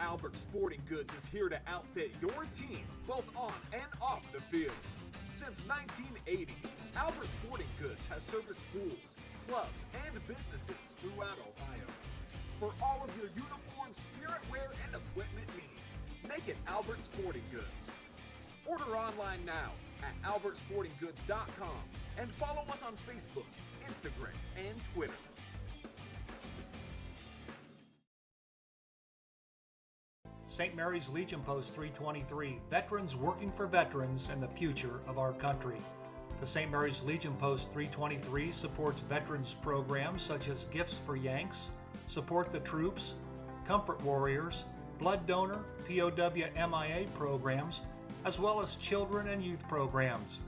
Albert Sporting Goods is here to outfit your team, both on and off the field. Since 1980, Albert Sporting Goods has serviced schools, clubs, and businesses throughout Ohio. For all of your uniform, spirit wear, and equipment needs, make it Albert Sporting Goods. Order online now at albertsportinggoods.com and follow us on Facebook, Instagram, and Twitter. St. Mary's Legion Post 323, veterans working for veterans and the future of our country. The St. Mary's Legion Post 323 supports veterans programs such as Gifts for Yanks, Support the Troops, Comfort Warriors, Blood Donor, POW MIA programs, as well as children and youth programs.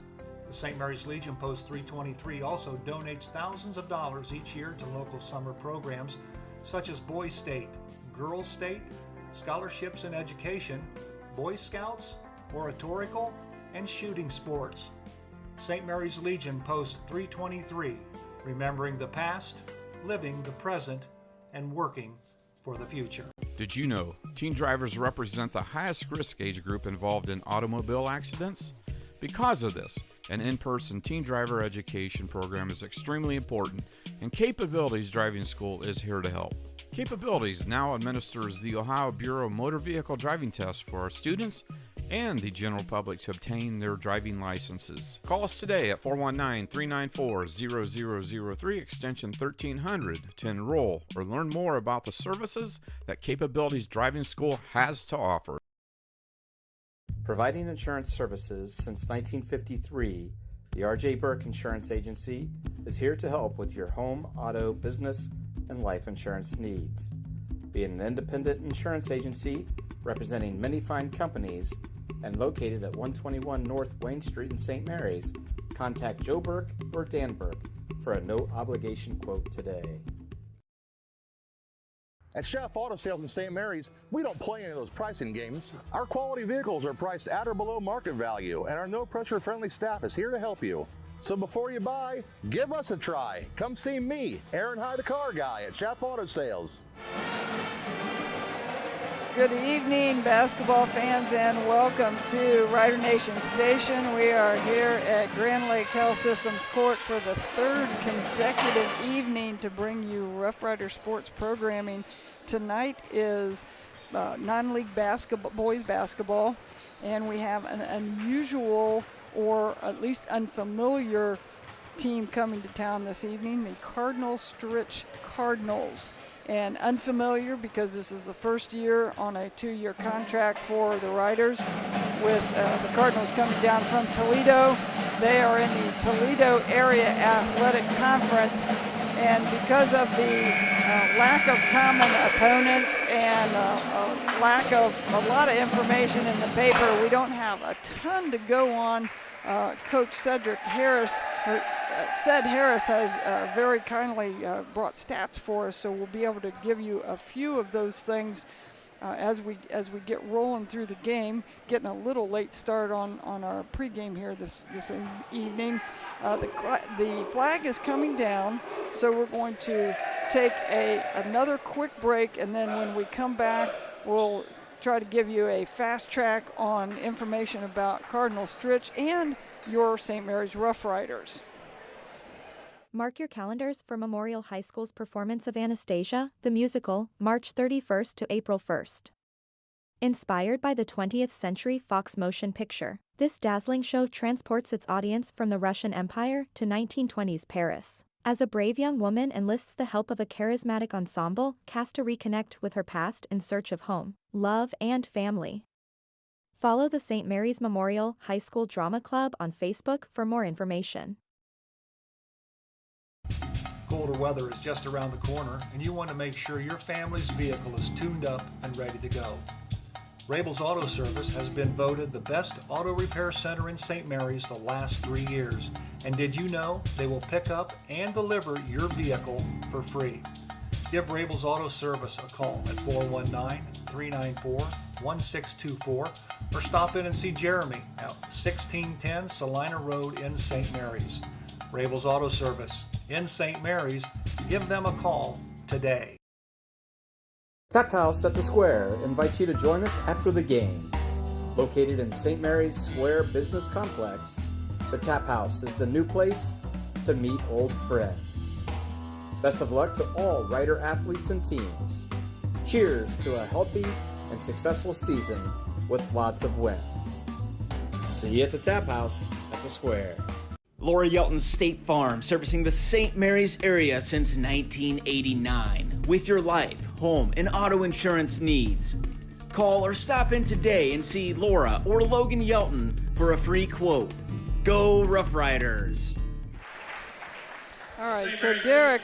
The St. Mary's Legion Post 323 also donates thousands of dollars each year to local summer programs such as Boys State, Girls State, Scholarships in Education, Boy Scouts, Oratorical, and Shooting Sports. St. Mary's Legion Post 323, remembering the past, living the present, and working for the future. Did you know teen drivers represent the highest risk age group involved in automobile accidents? Because of this, an in-person teen driver education program is extremely important, and Capabilities Driving School is here to help. Capabilities now administers the Ohio Bureau of Motor Vehicle Driving Test for our students and the general public to obtain their driving licenses. Call us today at 419-394-0003 extension 1300 to enroll or learn more about the services that Capabilities Driving School has to offer. Providing insurance services since 1953, the R.J. Burke Insurance Agency is here to help with your home, auto, business, and life insurance needs. Being an independent insurance agency representing many fine companies and located at 121 North Wayne Street in St. Mary's, contact Joe Burke or Dan Burke for a no-obligation quote today. At Chef Auto Sales in St. Mary's, we don't play any of those pricing games. Our quality vehicles are priced at or below market value, and our no-pressure friendly staff is here to help you. So before you buy, give us a try. Come see me, Aaron Hyde, the car guy at Chef Auto Sales. Good evening, basketball fans, and welcome to Rider Nation Station. We are here at Grand Lake Health Systems Court for the third consecutive evening to bring you Rough Rider sports programming. Tonight is non-league basketball, boys basketball, and we have an unusual or at least unfamiliar team coming to town this evening, the Cardinal Stritch Cardinals. And unfamiliar because this is the first year on a 2-year contract for the Riders, with the Cardinals coming down from Toledo. They are in the Toledo Area Athletic Conference, and because of the lack of common opponents and lack of a lot of information in the paper, we don't have a ton to go on. Coach Ced Harris has very kindly brought stats for us, so we'll be able to give you a few of those things as we get rolling through the game. Getting a little late start on our pregame here this evening. The flag is coming down, so we're going to take another quick break, and then when we come back, we'll try to give you a fast track on information about Cardinal Stritch and your St. Mary's Rough Riders. Mark your calendars for Memorial High School's performance of Anastasia, the musical, March 31st to April 1st. Inspired by the 20th century Fox motion picture, this dazzling show transports its audience from the Russian Empire to 1920s Paris. As a brave young woman enlists the help of a charismatic ensemble cast to reconnect with her past in search of home, love, and family. Follow the St. Mary's Memorial High School Drama Club on Facebook for more information. Colder weather is just around the corner, and you want to make sure your family's vehicle is tuned up and ready to go. Rabel's Auto Service has been voted the best auto repair center in St. Mary's the last 3 years. And did you know they will pick up and deliver your vehicle for free? Give Rabel's Auto Service a call at 419-394-1624 or stop in and see Jeremy at 1610 Salina Road in St. Mary's. Rabel's Auto Service in St. Mary's. Give them a call today. Tap House at the Square invites you to join us after the game. Located in St. Mary's Square Business Complex, the Tap House is the new place to meet old friends. Best of luck to all Rider athletes and teams. Cheers to a healthy and successful season with lots of wins. See you at the Tap House at the Square. Laura Yelton State Farm, servicing the St. Mary's area since 1989. With your life, home, and auto insurance needs. Call or stop in today and see Laura or Logan Yelton for a free quote. Go Rough Riders! All right, so Derek,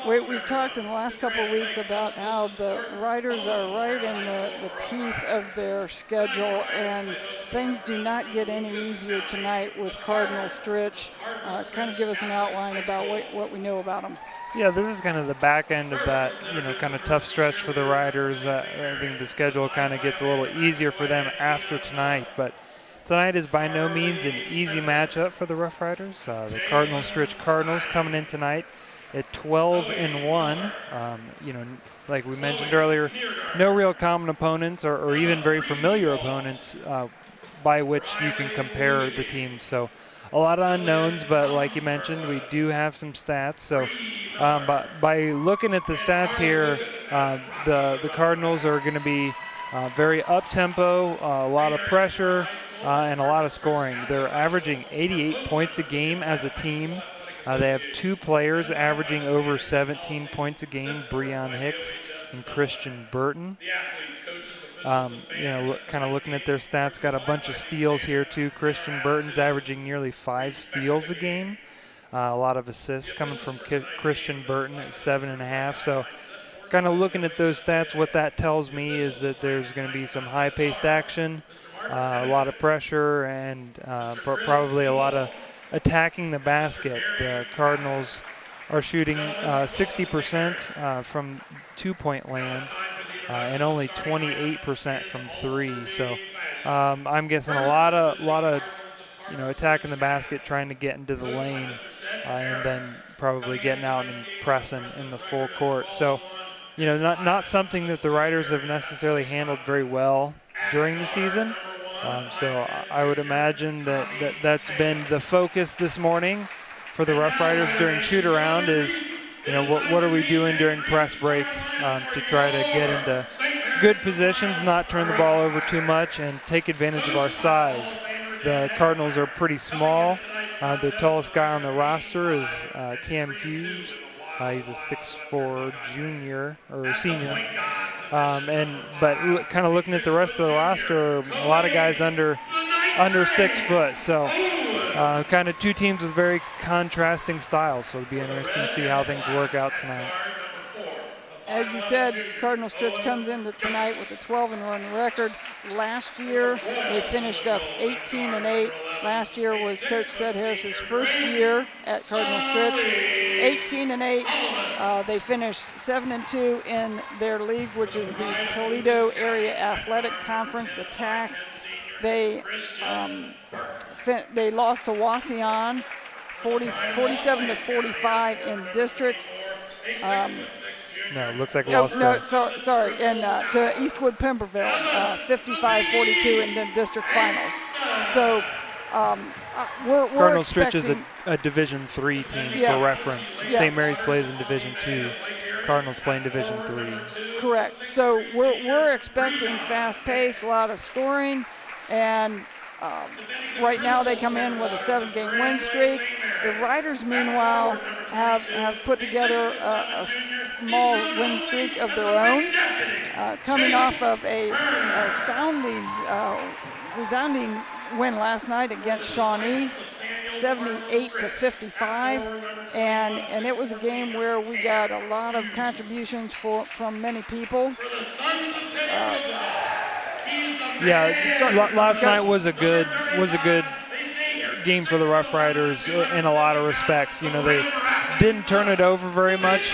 we've talked in the last couple of weeks about how the Riders are right in the teeth of their schedule, and things do not get any easier tonight with Cardinal Stritch. Kind of give us an outline about what we know about them. Yeah, this is kind of the back end of that, kind of tough stretch for the Riders. I think the schedule kind of gets a little easier for them after tonight, but tonight is by no means an easy matchup for the Rough Riders. The Cardinal Stritch Cardinals coming in tonight at 12-1. Like we mentioned earlier, no real common opponents or even very familiar opponents by which you can compare the teams. So a lot of unknowns, but like you mentioned, we do have some stats. So but by looking at the stats here, the Cardinals are going to be very up-tempo, a lot of pressure, and a lot of scoring. They're averaging 88 points a game as a team. They have two players averaging over 17 points a game, Breon Hicks and Christian Burton. Kind of looking at their stats, got a bunch of steals here too. Christian Burton's averaging nearly 5 steals a game. A lot of assists coming from Christian Burton at 7.5. So kind of looking at those stats, what that tells me is that there's going to be some high-paced action, a lot of pressure, and probably a lot of attacking the basket. The Cardinals are shooting 60% from two-point land and only 28% from three. So I'm guessing a lot of attacking the basket, trying to get into the lane, and then probably getting out and pressing in the full court. So not something that the Riders have necessarily handled very well during the season. So I would imagine that's been the focus this morning for the Rough Riders during shoot-around is, what are we doing during press break to try to get into good positions, not turn the ball over too much, and take advantage of our size. The Cardinals are pretty small. The tallest guy on the roster is Cam Hughes. He's a 6'4" junior or senior. But kind of looking at the rest of the roster, a lot of guys under 6 foot. So kind of two teams with very contrasting styles. So it'll be interesting to see how things work out tonight. As you said, Cardinal Stritch comes into tonight with a 12-1 record. Last year, they finished up 18-8. Last year was Coach Seth Harris's first year at Cardinal Stritch. 18-8. They finished 7-2 in their league, which is the Toledo Area Athletic Conference, the TAC. They lost to Wauseon 47-45 in districts. No, it looks like lost. Sorry, and to Eastwood Pemberville, 55-42 in the district finals. So we're Cardinal Stritch is a Division III team, yes, for reference. Yes. St. Mary's plays in Division II. Cardinals play in Division III. Correct. So we're expecting fast pace, a lot of scoring, and right now they come in with a 7-game win streak. The Riders, meanwhile, have put together a small win streak of their own, coming off of a resounding win last night against Shawnee, 78-55, and it was a game where we got a lot of contributions from many people. Last night was a good game for the Rough Riders in a lot of respects. They didn't turn it over very much.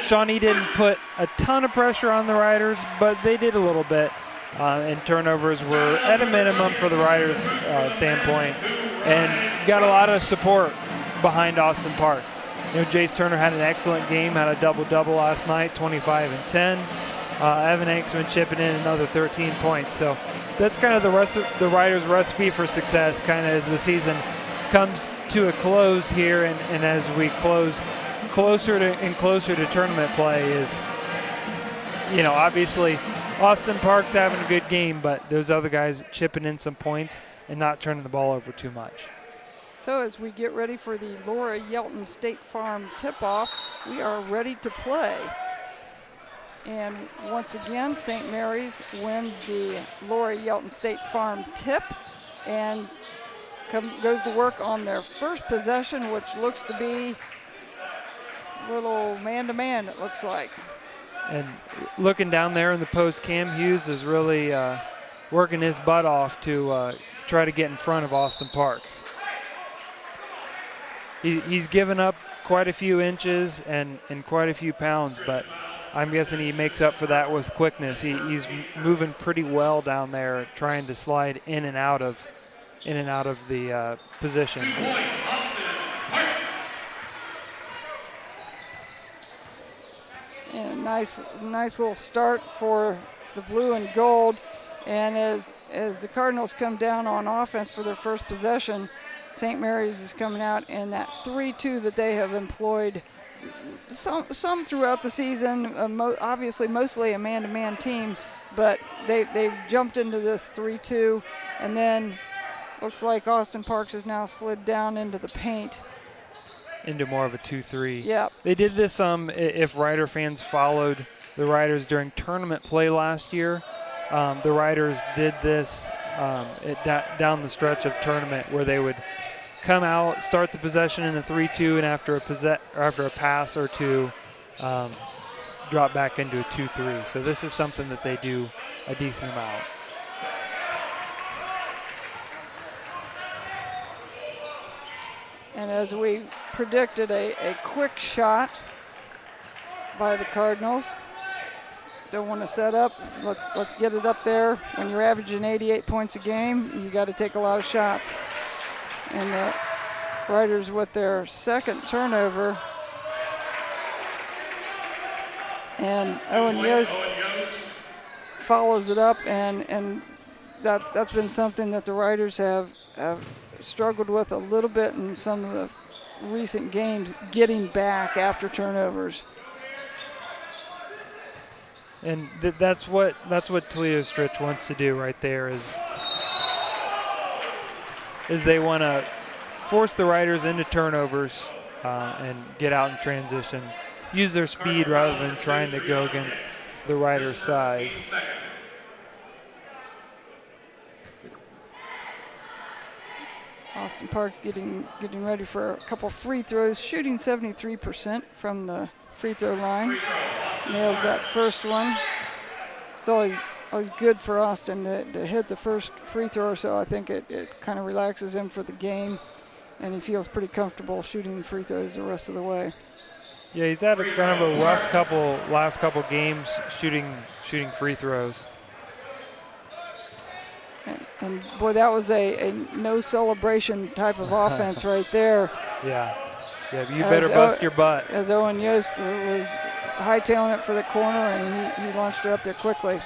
Shawnee didn't put a ton of pressure on the Riders, but they did a little bit. And turnovers were at a minimum for the Riders' standpoint, and got a lot of support behind Austin Parks. Jace Turner had an excellent game, had a double-double last night, 25 and 10. Evan Hanksman chipping in another 13 points. So that's kind of the Riders' recipe for success, kind of as the season comes to a close here, and as we close closer to tournament play is, obviously Austin Park's having a good game, but those other guys chipping in some points and not turning the ball over too much. So as we get ready for the Laura Yelton State Farm tip-off, we are ready to play. And once again, St. Mary's wins the Laura Yelton State Farm tip and goes to work on their first possession, which looks to be a little man-to-man, it looks like. And looking down there in the post, Cam Hughes is really working his butt off to try to get in front of Austin Parks. He's given up quite a few inches and quite a few pounds, but I'm guessing he makes up for that with quickness. He's moving pretty well down there, trying to slide in and out of the position. And a nice little start for the blue and gold. And as the Cardinals come down on offense for their first possession, St. Mary's is coming out in that 3-2 that they have employed some throughout the season, obviously mostly a man-to-man team, but they've jumped into this 3-2, and then looks like Austin Parks has now slid down into the paint. Into more of a 2-3. Yeah. They did this if Rider fans followed the Riders during tournament play last year. The Riders did this down the stretch of tournament where they would come out, start the possession in a 3-2, and after a pass or two, drop back into a 2-3. So this is something that they do a decent amount. And as we predicted, a quick shot by the Cardinals. Don't want to set up. Let's get it up there. When you're averaging 88 points a game, you got to take a lot of shots. And the Riders with their second turnover. And Owen Yost follows it up, and that's been something that the Riders have struggled with a little bit in some of the recent games, getting back after turnovers. And that's what Toledo Stritch wants to do right there is they want to force the Riders into turnovers and get out in transition, use their speed rather than trying to go against the Riders' size. Austin Park getting ready for a couple free throws, shooting 73% from the free throw line. Nails that first one. It's always good for Austin to hit the first free throw, so I think it kind of relaxes him for the game, and he feels pretty comfortable shooting free throws the rest of the way. Yeah, he's had a kind of a rough last couple games shooting free throws. And boy, that was a no celebration type of offense right there. Yeah, you better bust your butt. As Owen Yost was hightailing it for the corner, and he launched it up there quickly.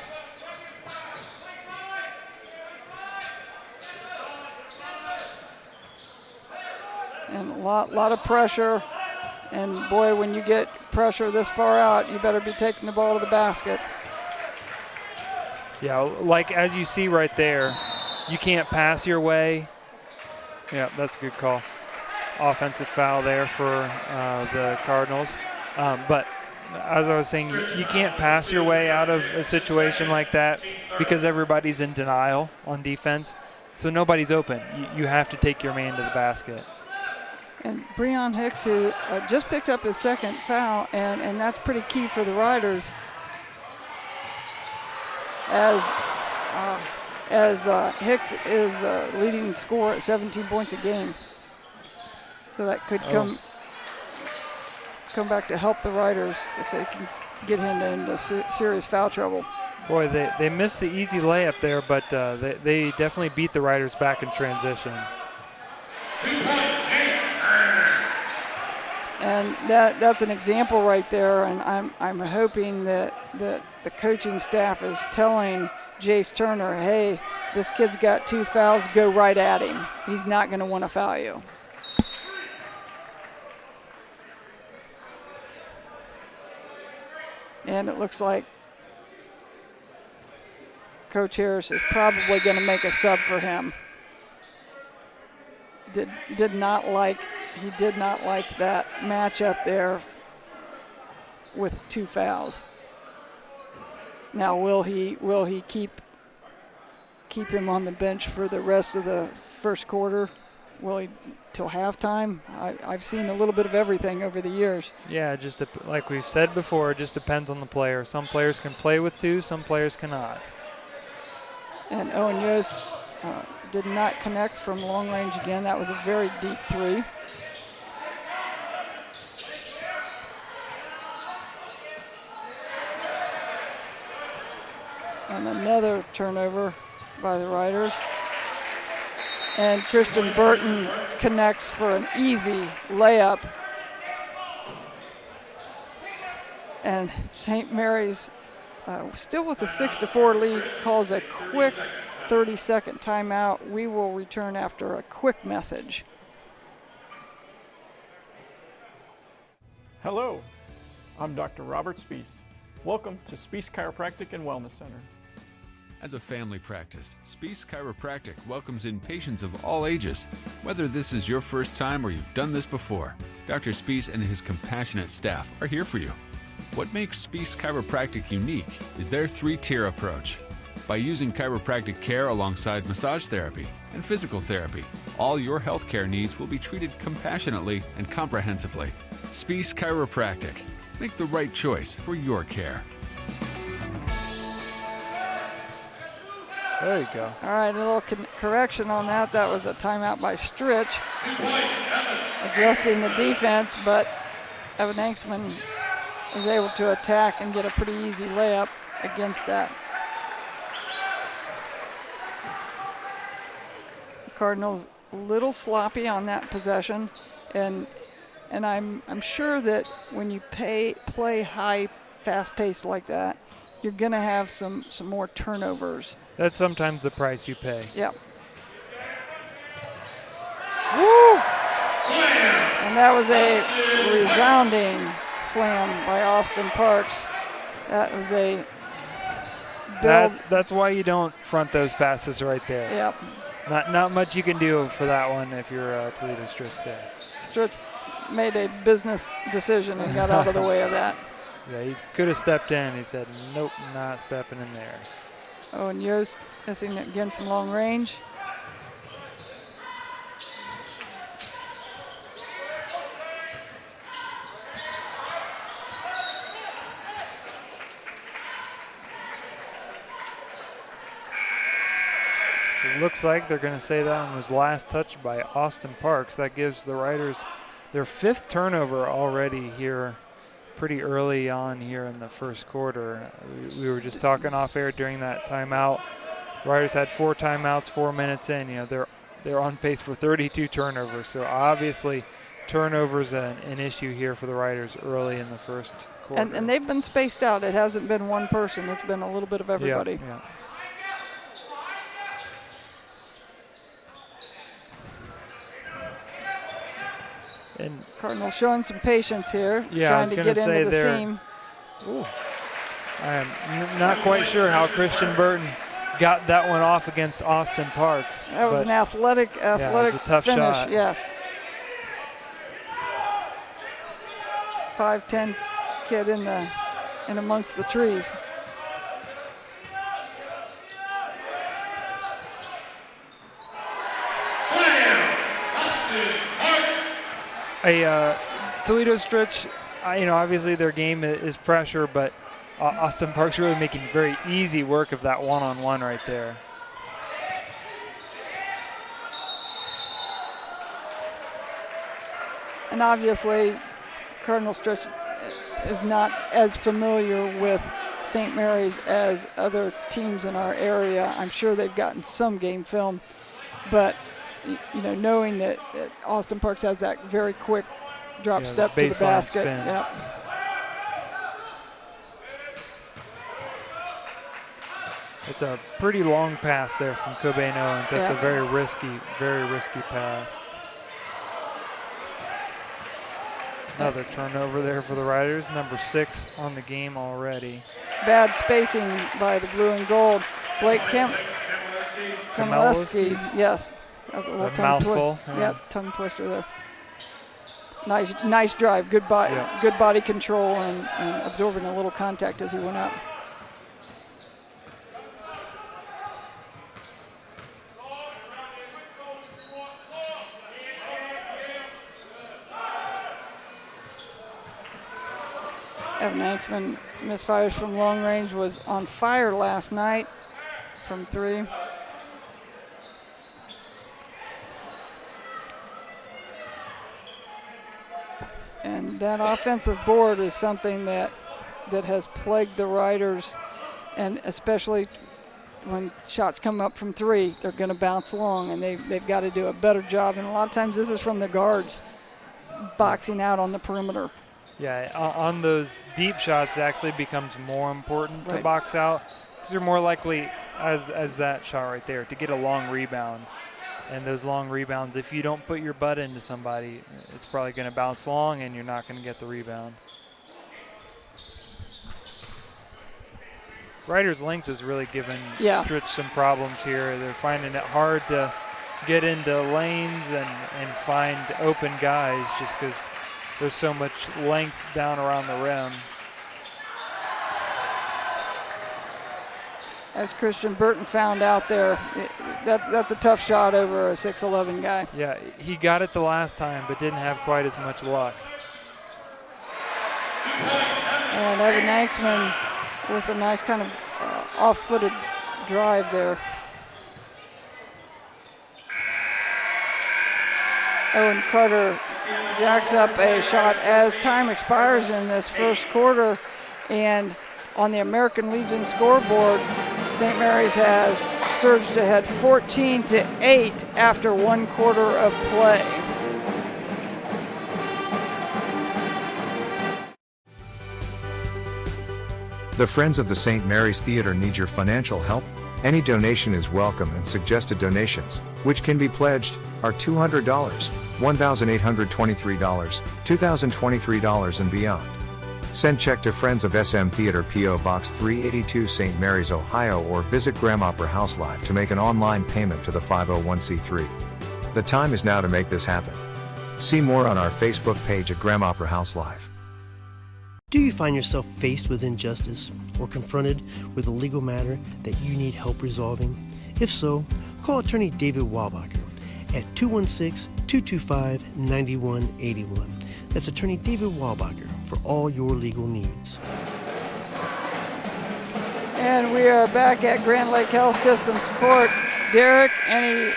And a lot of pressure. And boy, when you get pressure this far out, you better be taking the ball to the basket. Yeah, like as you see right there, you can't pass your way. Yeah, that's a good call. Offensive foul there for the Cardinals. But as I was saying, you can't pass your way out of a situation like that because everybody's in denial on defense. So nobody's open. You have to take your man to the basket. And Breon Hicks, who just picked up his second foul, and that's pretty key for the Riders. As Hicks is leading scorer at 17 points a game. So that could come back to help the Riders if they can get him into serious foul trouble. Boy, they missed the easy layup there, but they definitely beat the Riders back in transition. And that's an example right there, and I'm hoping that the coaching staff is telling Jace Turner, hey, this kid's got 2 fouls, go right at him. He's not going to want to foul you. And it looks like Coach Harris is probably going to make a sub for him. He did not like that matchup there with 2 fouls. Now will he keep him on the bench for the rest of the first quarter? Will he till halftime? I've seen a little bit of everything over the years. Yeah, just like we've said before, it just depends on the player. Some players can play with 2, some players cannot. And Owen Yost did not connect from long range again. That was a very deep 3. And another turnover by the Riders. And Christian Burton connects for an easy layup. And St. Mary's, still with the 6-4 lead, calls a quick 30-second timeout. We will return after a quick message. Hello, I'm Dr. Robert Spies. Welcome to Spies Chiropractic and Wellness Center. As a family practice, Spies Chiropractic welcomes in patients of all ages. Whether this is your first time or you've done this before, Dr. Spies and his compassionate staff are here for you. What makes Spies Chiropractic unique is their 3-tier approach. By using chiropractic care alongside massage therapy and physical therapy, all your healthcare needs will be treated compassionately and comprehensively. Spies Chiropractic. Make the right choice for your care. There you go. All right, a little correction on that. That was a timeout by Stritch, adjusting the defense, but Evan Hanksman was able to attack and get a pretty easy layup against that. The Cardinals a little sloppy on that possession, and I'm sure that when you play high, fast pace like that, you're going to have some more turnovers. That's sometimes the price you pay. Yep. Woo! And that was a resounding slam by Austin Parks. That was a build. That's why you don't front those passes right there. Yep. Not much you can do for that one if you're Toledo Stritch there. Stritch made a business decision and got out of the way of that. Yeah, he could have stepped in. He said, nope, not stepping in there. Oh, and Yost missing again from long range. So it looks like they're going to say that one was last touched by Austin Parks. That gives the Riders their 5th turnover already here pretty early on here in the first quarter. We were just talking off air during that timeout. Riders had 4 timeouts, 4 minutes in. You know, they're on pace for 32 turnovers. So obviously turnovers an issue here for the Riders early in the first quarter. And they've been spaced out. It hasn't been one person. It's been a little bit of everybody. Yeah. And Cardinal showing some patience here, yeah, trying to get into the seam. Ooh. I am not quite sure how Christian Burton got that one off against Austin Parks. That was an athletic yeah, it was a tough finish. shot. Yes. 5'10" kid in amongst the trees. Toledo Stritch, obviously their game is pressure, but Austin Parks really making very easy work of that one-on-one right there. And obviously, Cardinal Stritch is not as familiar with St. Mary's as other teams in our area. I'm sure they've gotten some game film, but knowing that Austin Parks has that very quick drop step to the basket. Spin. Yep. It's a pretty long pass there from Cobain Owens. That's a very risky pass. Another turnover there for the Riders. Number 6 on the game already. Bad spacing by the blue and gold. Blake Kamaleski. Yes. That's a little mouthful. Tongue twister there. Nice drive. Good body control and absorbing a little contact as he went up. Evan Hanksman misfires from long range, was on fire last night from 3. And that offensive board is something that has plagued the Riders, and especially when shots come up from 3, they're going to bounce long, and they've got to do a better job. And a lot of times this is from the guards boxing out on the perimeter. Yeah, on those deep shots, it actually becomes more important to box out, because you're more likely, as that shot right there, to get a long rebound. And those long rebounds, if you don't put your butt into somebody, it's probably going to bounce long and you're not going to get the rebound. Riders' length has really given Stritch some problems here. They're finding it hard to get into lanes and find open guys just because there's so much length down around the rim. As Christian Burton found out there, that's a tough shot over a 6'11" guy. Yeah, he got it the last time, but didn't have quite as much luck. And Evan Hanksman with a nice kind of off-footed drive there. Owen Carter jacks up a shot as time expires in this first quarter, and on the American Legion scoreboard, St. Mary's has surged ahead 14-8 after 1 quarter of play. The Friends of the St. Mary's Theater need your financial help. Any donation is welcome, and suggested donations, which can be pledged, are $200, $1,823, $2,023 and beyond. Send check to Friends of SM Theater, P.O. Box 382, St. Mary's, Ohio, or visit Graham Opera House Live to make an online payment to the 501c3. The time is now to make this happen. See more on our Facebook page at Graham Opera House Live. Do you find yourself faced with injustice or confronted with a legal matter that you need help resolving? If so, call attorney David Walbacher at 216-225-9181. That's attorney David Walbacher for all your legal needs. And we are back at Grand Lake Health Systems Court. Derek, any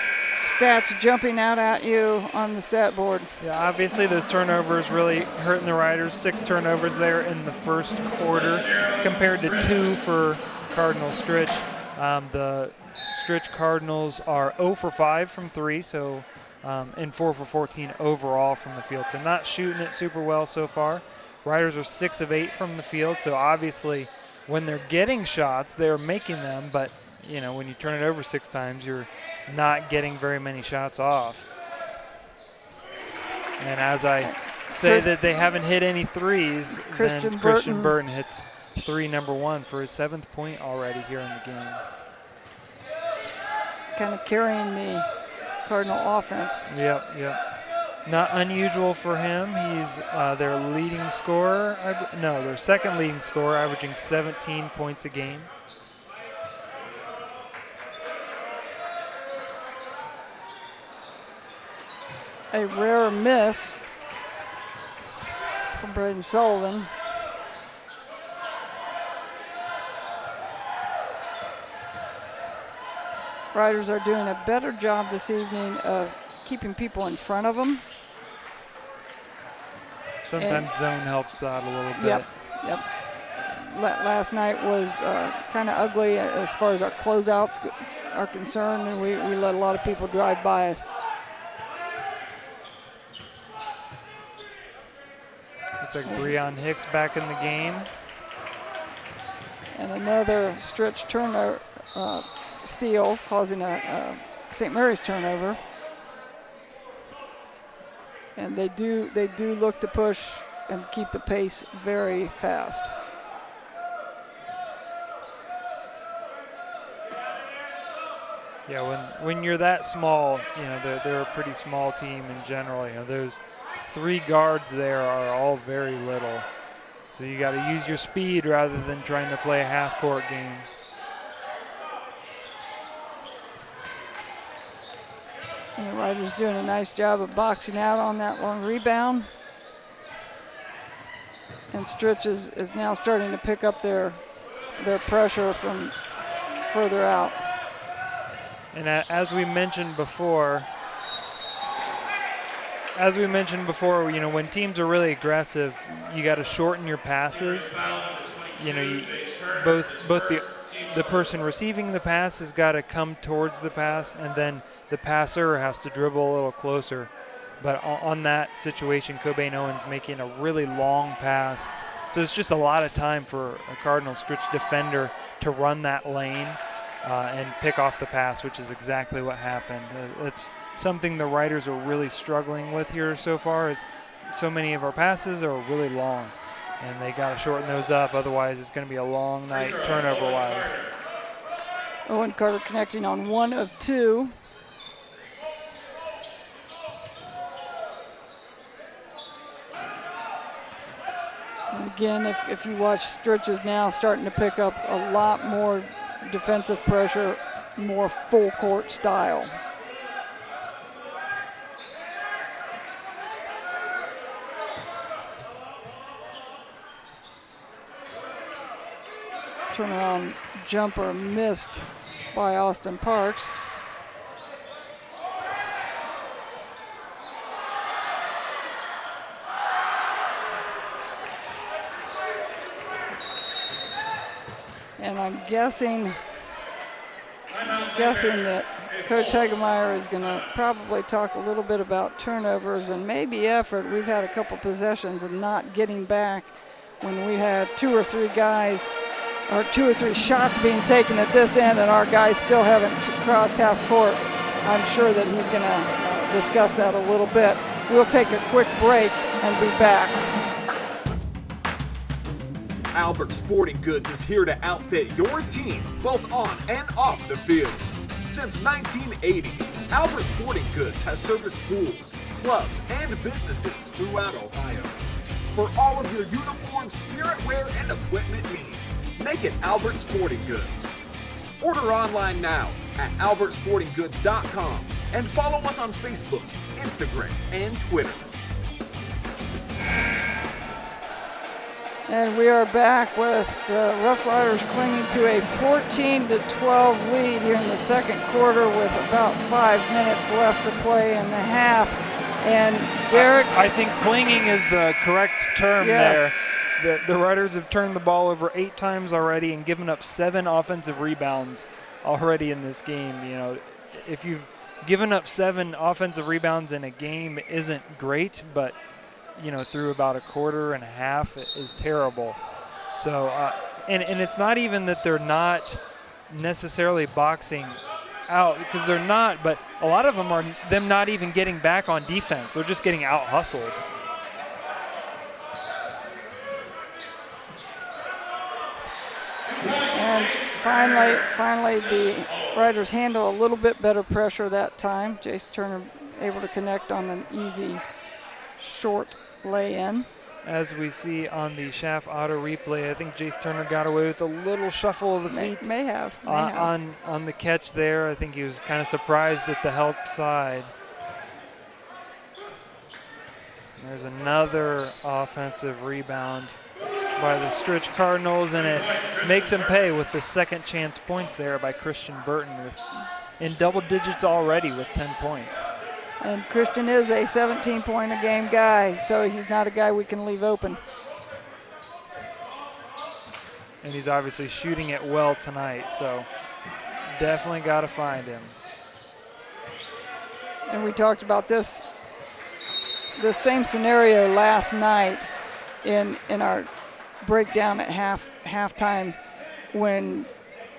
stats jumping out at you on the stat board? Yeah, obviously those turnovers really hurting the Riders. 6 turnovers there in the first quarter compared to 2 for Cardinal Stritch. The Stritch Cardinals are 0 for 5 from 3, so and 4 for 14 overall from the field. So not shooting it super well so far. Riders are 6 of 8 from the field, so obviously when they're getting shots, they're making them, but you know, when you turn it over 6 times, you're not getting very many shots off. And as I say that they haven't hit any threes, then Christian Burton hits 3 number 1 for his 7th point already here in the game. Kind of carrying the Cardinal offense. Yep. Not unusual for him. He's their leading scorer. Their second leading scorer, averaging 17 points a game. A rare miss from Braden Sullivan. Riders are doing a better job this evening of keeping people in front of them. Sometimes zone helps that a little bit. Yep. Last night was kind of ugly as far as our closeouts are concerned, and we let a lot of people drive by us. Looks like Breon Hicks back in the game. And another Stritch turnover steal, causing a St. Mary's turnover. And they do look to push and keep the pace very fast. Yeah, when you're that small, you know, they're a pretty small team in general. You know, those 3 guards there are all very little. So you got to use your speed rather than trying to play a half-court game. And the Riders doing a nice job of boxing out on that long rebound. And Stritch is now starting to pick up their pressure from further out. And as we mentioned before, you know, when teams are really aggressive, you got to shorten your passes. You know, both the person receiving the pass has got to come towards the pass, and then the passer has to dribble a little closer. But on that situation, Cobain Owens making a really long pass. So it's just a lot of time for a Cardinal Stritch defender to run that lane and pick off the pass, which is exactly what happened. It's something the Riders are really struggling with here so far, is so many of our passes are really long, and they got to shorten those up. Otherwise, it's going to be a long night turnover-wise. Owen Carter connecting on 1 of 2. And again, if you watch, Stritch is now starting to pick up a lot more defensive pressure, more full court style. Turnaround jumper missed by Austin Parks. And I'm guessing that Coach Hagemeyer is going to probably talk a little bit about turnovers and maybe effort. We've had a couple possessions of not getting back when we have 2 or 3 guys, or 2 or 3 shots being taken at this end, and our guys still haven't crossed half court. I'm sure that he's going to discuss that a little bit. We'll take a quick break and be back. Albert Sporting Goods is here to outfit your team, both on and off the field. Since 1980, Albert Sporting Goods has serviced schools, clubs, and businesses throughout Ohio. For all of your uniform, spirit wear, and equipment needs, make it Albert Sporting Goods. Order online now at albertsportinggoods.com and follow us on Facebook, Instagram, and Twitter. And we are back with the Rough Riders clinging to a 14-12 lead here in the second quarter with about 5 minutes left to play in the half. And Derek? I think clinging is the correct term there. The Riders have turned the ball over 8 times already and given up 7 offensive rebounds already in this game. You know, if you've given up 7 offensive rebounds in a game, isn't great, but you know, through about a quarter and a half is terrible. So, and it's not even that they're not necessarily boxing out, because they're not, but a lot of them are them not even getting back on defense. They're just getting out hustled. And finally the Riders handle a little bit better pressure that time. Jace Turner able to connect on an easy short lay-in. As we see on the Schaff auto replay, I think Jace Turner got away with a little shuffle of the feet. May have. On the catch there. I think he was kind of surprised at the help side. There's another offensive rebound by the Stritch Cardinals, and it makes him pay with the second chance points there by Christian Burton in double digits already with 10 points. And Christian is a 17-point-a-game guy, so he's not a guy we can leave open. And he's obviously shooting it well tonight, so definitely got to find him. And we talked about this same scenario last night in our breakdown at halftime, when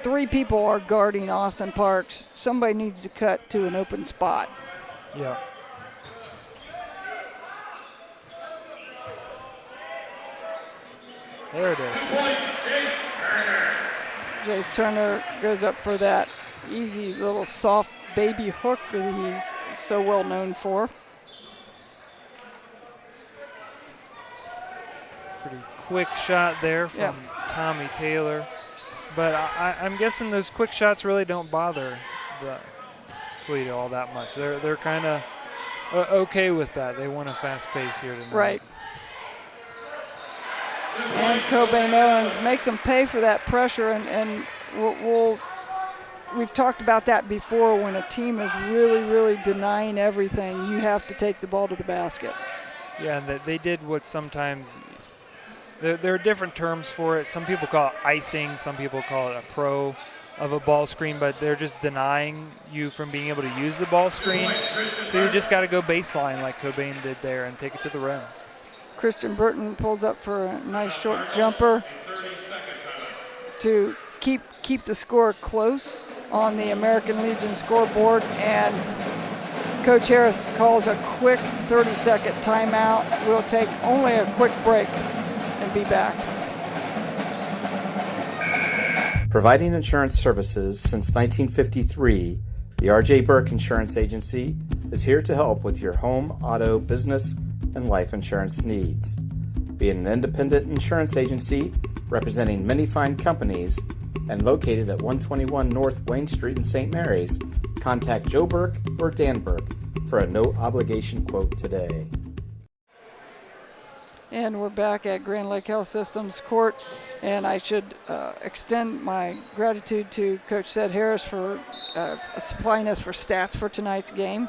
3 people are guarding Austin Parks, somebody needs to cut to an open spot. Yeah. There it is. Jace Turner goes up for that easy little soft baby hook that he's so well known for. Pretty quick shot there from Tommy Taylor. But I'm guessing those quick shots really don't bother the Toledo all that much. They're kind of okay with that. They want a fast pace here tonight. Right. And Cobain Owens makes them pay for that pressure, and we've talked about that before. When a team is really, really denying everything, you have to take the ball to the basket. Yeah, and they did what sometimes there are different terms for it. Some people call it icing, some people call it a pro of a ball screen, but they're just denying you from being able to use the ball screen. So you just got to go baseline like Cobain did there and take it to the rim. Christian Burton pulls up for a nice short jumper to keep the score close on the American Legion scoreboard, and Coach Harris calls a quick 30-second timeout. We'll take only a quick break and be back. Providing insurance services since 1953, the R.J. Burke Insurance Agency is here to help with your home, auto, business, and life insurance needs. Being an independent insurance agency representing many fine companies and located at 121 North Wayne Street in St. Mary's, contact Joe Burke or Dan Burke for a no-obligation quote today. And we're back at Grand Lake Health Systems Court, and I should extend my gratitude to Coach Seth Harris for supplying us for stats for tonight's game.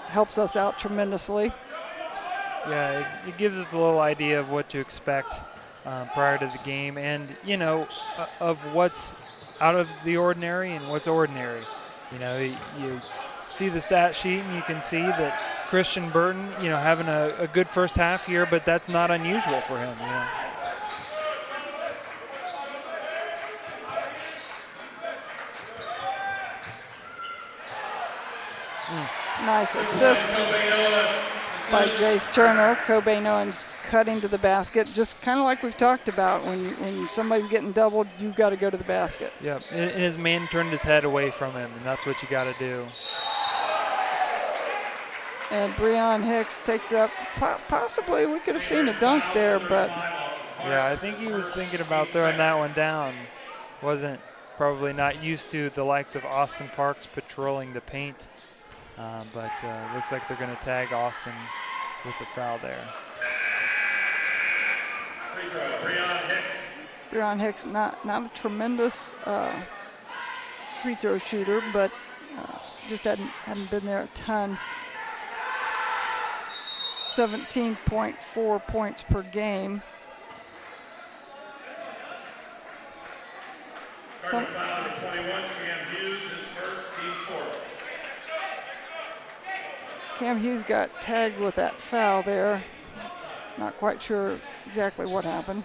Helps us out tremendously. Yeah, it gives us a little idea of what to expect prior to the game, and of what's out of the ordinary and what's ordinary. You see the stat sheet and you can see that Christian Burton, having a good first half here, but that's not unusual for him. Nice assist by Jace Turner. Cobain Owens cutting to the basket, just kind of like we've talked about. When somebody's getting doubled, you've got to go to the basket. Yeah, and his man turned his head away from him, and that's what you got to do. And Breon Hicks takes it up. Possibly we could have seen a dunk there, but. Yeah, I think he was thinking about throwing that one down. Wasn't probably not used to the likes of Austin Parks patrolling the paint. But looks like they're going to tag Austin with a foul there. Breon Hicks, not a tremendous free throw shooter, but just hadn't been there a ton. 17.4 points per game. Cam Hughes got tagged with that foul there. Not quite sure exactly what happened.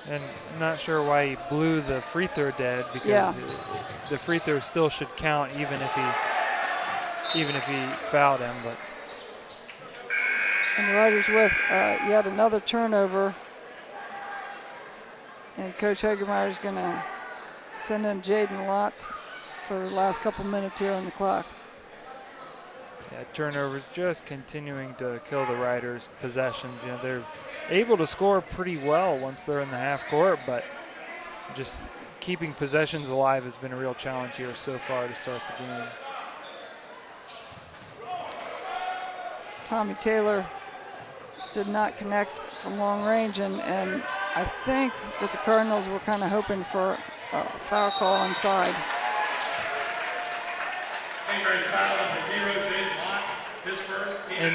And not sure why he blew the free throw dead, because the free throw still should count even if he fouled him. But and the Riders with yet another turnover. And Coach Hagemeyer is going to send in Jaden Lotz for the last couple minutes here on the clock. Yeah, turnovers just continuing to kill the Riders' possessions. They're able to score pretty well once they're in the half court, but just keeping possessions alive has been a real challenge here so far to start the game. Tommy Taylor did not connect from long range, and I think that the Cardinals were kind of hoping for a foul call inside. And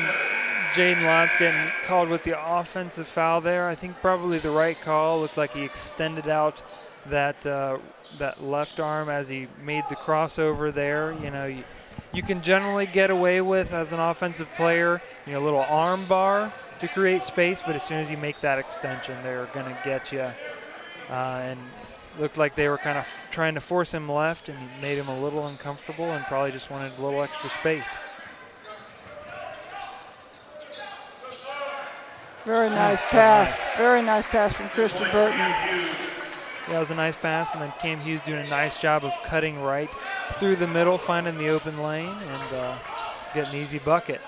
Jaden Lotz getting called with the offensive foul there. I think probably the right call. Looked like he extended out that left arm as he made the crossover there. You can generally get away with, as an offensive player, a little arm bar to create space, but as soon as you make that extension, they're going to get you. And looked like they were kind of trying to force him left, and he made him a little uncomfortable and probably just wanted a little extra space. Very nice pass. Nice. Very nice pass from Christian Burton. That was a nice pass, and then Cam Hughes doing a nice job of cutting right through the middle, finding the open lane, and getting an easy bucket.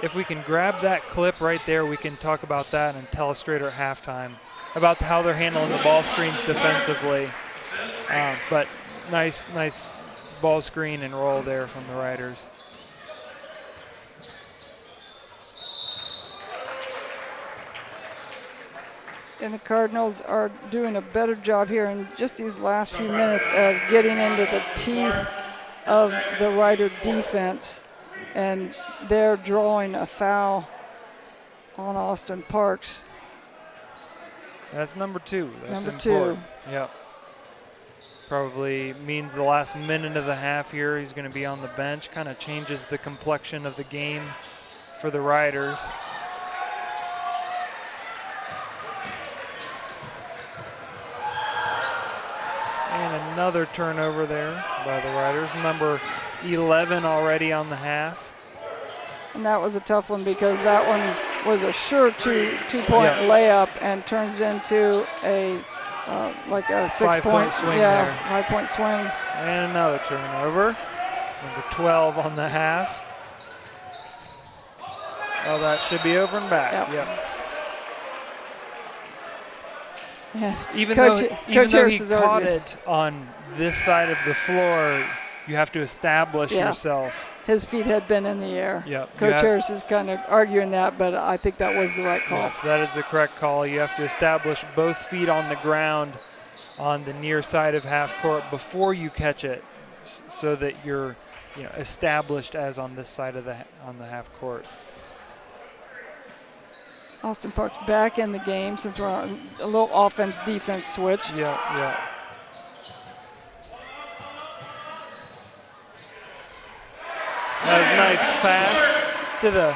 If we can grab that clip right there, we can talk about that in Telestrator at halftime, about how they're handling the ball screens defensively. But nice ball screen and roll there from the Riders. And the Cardinals are doing a better job here in just these last few minutes of getting into the teeth of the Rider defense. And they're drawing a foul on Austin Parks. That's number 2. That's number important. 2. Yep. Probably means the last minute of the half here he's going to be on the bench. Kind of changes the complexion of the game for the Riders. And another turnover there by the Riders. Number 11 already on the half. And that was a tough one because that one was a sure two-point layup and turns into a like a 6-point swing there. 5-point swing. And another turnover. Number 12 on the half. Oh, that should be over and back. Yep. Yeah. Even though he caught it on this side of the floor, you have to establish yourself. His feet had been in the air. Yep. Coach Harris is kind of arguing that, but I think that was the right call. Yes, that is the correct call. You have to establish both feet on the ground on the near side of half court before you catch it, so that you're established as on this side of on the half court. Austin Parks back in the game since we're on a little offense-defense switch. Yeah. That was a nice pass to the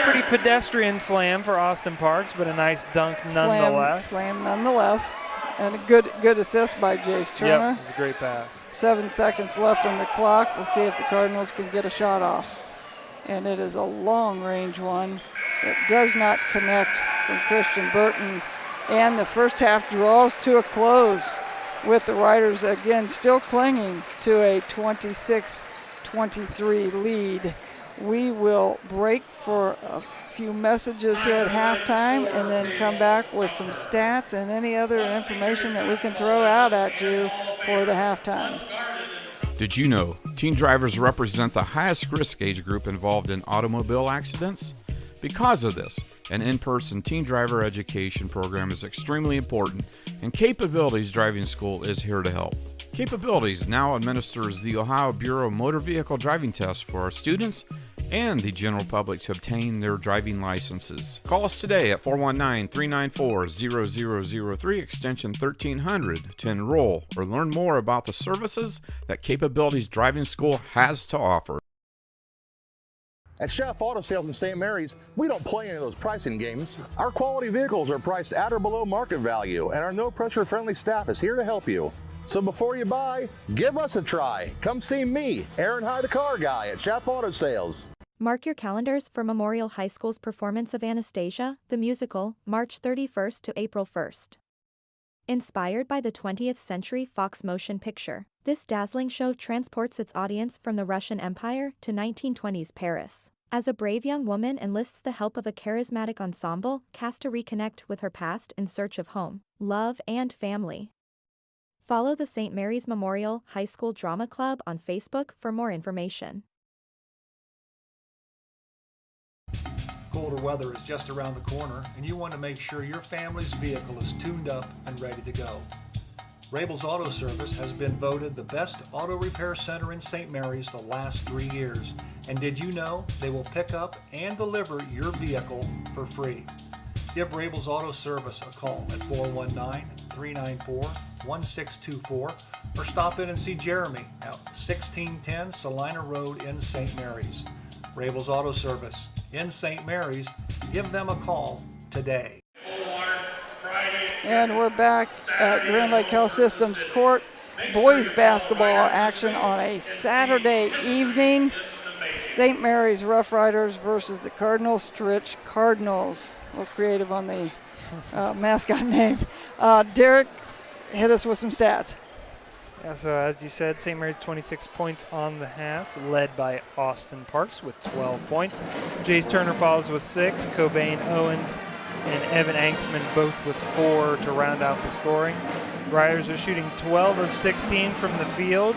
pretty pedestrian slam for Austin Parks, but a nice dunk nonetheless. Slam nonetheless. And a good assist by Jace Turner. Yep, it's a great pass. 7 seconds left on the clock. We'll see if the Cardinals can get a shot off. And it is a long-range one. It does not connect from Christian Burton. And the first half draws to a close with the Riders again still clinging to a 26-23 lead. We will break for a few messages here at halftime and then come back with some stats and any other information that we can throw out at you for the halftime. Did you know teen drivers represent the highest risk age group involved in automobile accidents? Because of this, an in-person teen driver education program is extremely important, and Capabilities Driving School is here to help. Capabilities now administers the Ohio Bureau of Motor Vehicle Driving Test for our students and the general public to obtain their driving licenses. Call us today at 419-394-0003 extension 1300 to enroll or learn more about the services that Capabilities Driving School has to offer. At Chef Auto Sales in St. Mary's, we don't play any of those pricing games. Our quality vehicles are priced at or below market value, and our no-pressure friendly staff is here to help you. So before you buy, give us a try. Come see me, Aaron Hyde, the car guy at Chef Auto Sales. Mark your calendars for Memorial High School's performance of Anastasia, the musical, March 31st to April 1st. Inspired by the 20th century Fox motion picture, this dazzling show transports its audience from the Russian Empire to 1920s Paris. As a brave young woman enlists the help of a charismatic ensemble cast to reconnect with her past in search of home, love, and family. Follow the St. Mary's Memorial High School Drama Club on Facebook for more information. Colder weather is just around the corner, and you want to make sure your family's vehicle is tuned up and ready to go. Rabel's Auto Service has been voted the best auto repair center in St. Mary's the last 3 years. And did you know they will pick up and deliver your vehicle for free? Give Rabel's Auto Service a call at 419-394-1624 or stop in and see Jeremy at 1610 Salina Road in St. Mary's. Rabel's Auto Service in St. Mary's. Give them a call today. And we're back at Grand Lake Health Systems Court. Boys basketball action on a Saturday evening. St. Mary's Rough Riders versus the Cardinal Stritch Cardinals. A little creative on the mascot name. Derek, hit us with some stats. Yeah, so as you said, St. Mary's 26 points on the half, led by Austin Parks with 12 points. Jace Turner follows with 6, Cobain Owens and Evan Anksman both with 4 to round out the scoring. Riders are shooting 12 of 16 from the field,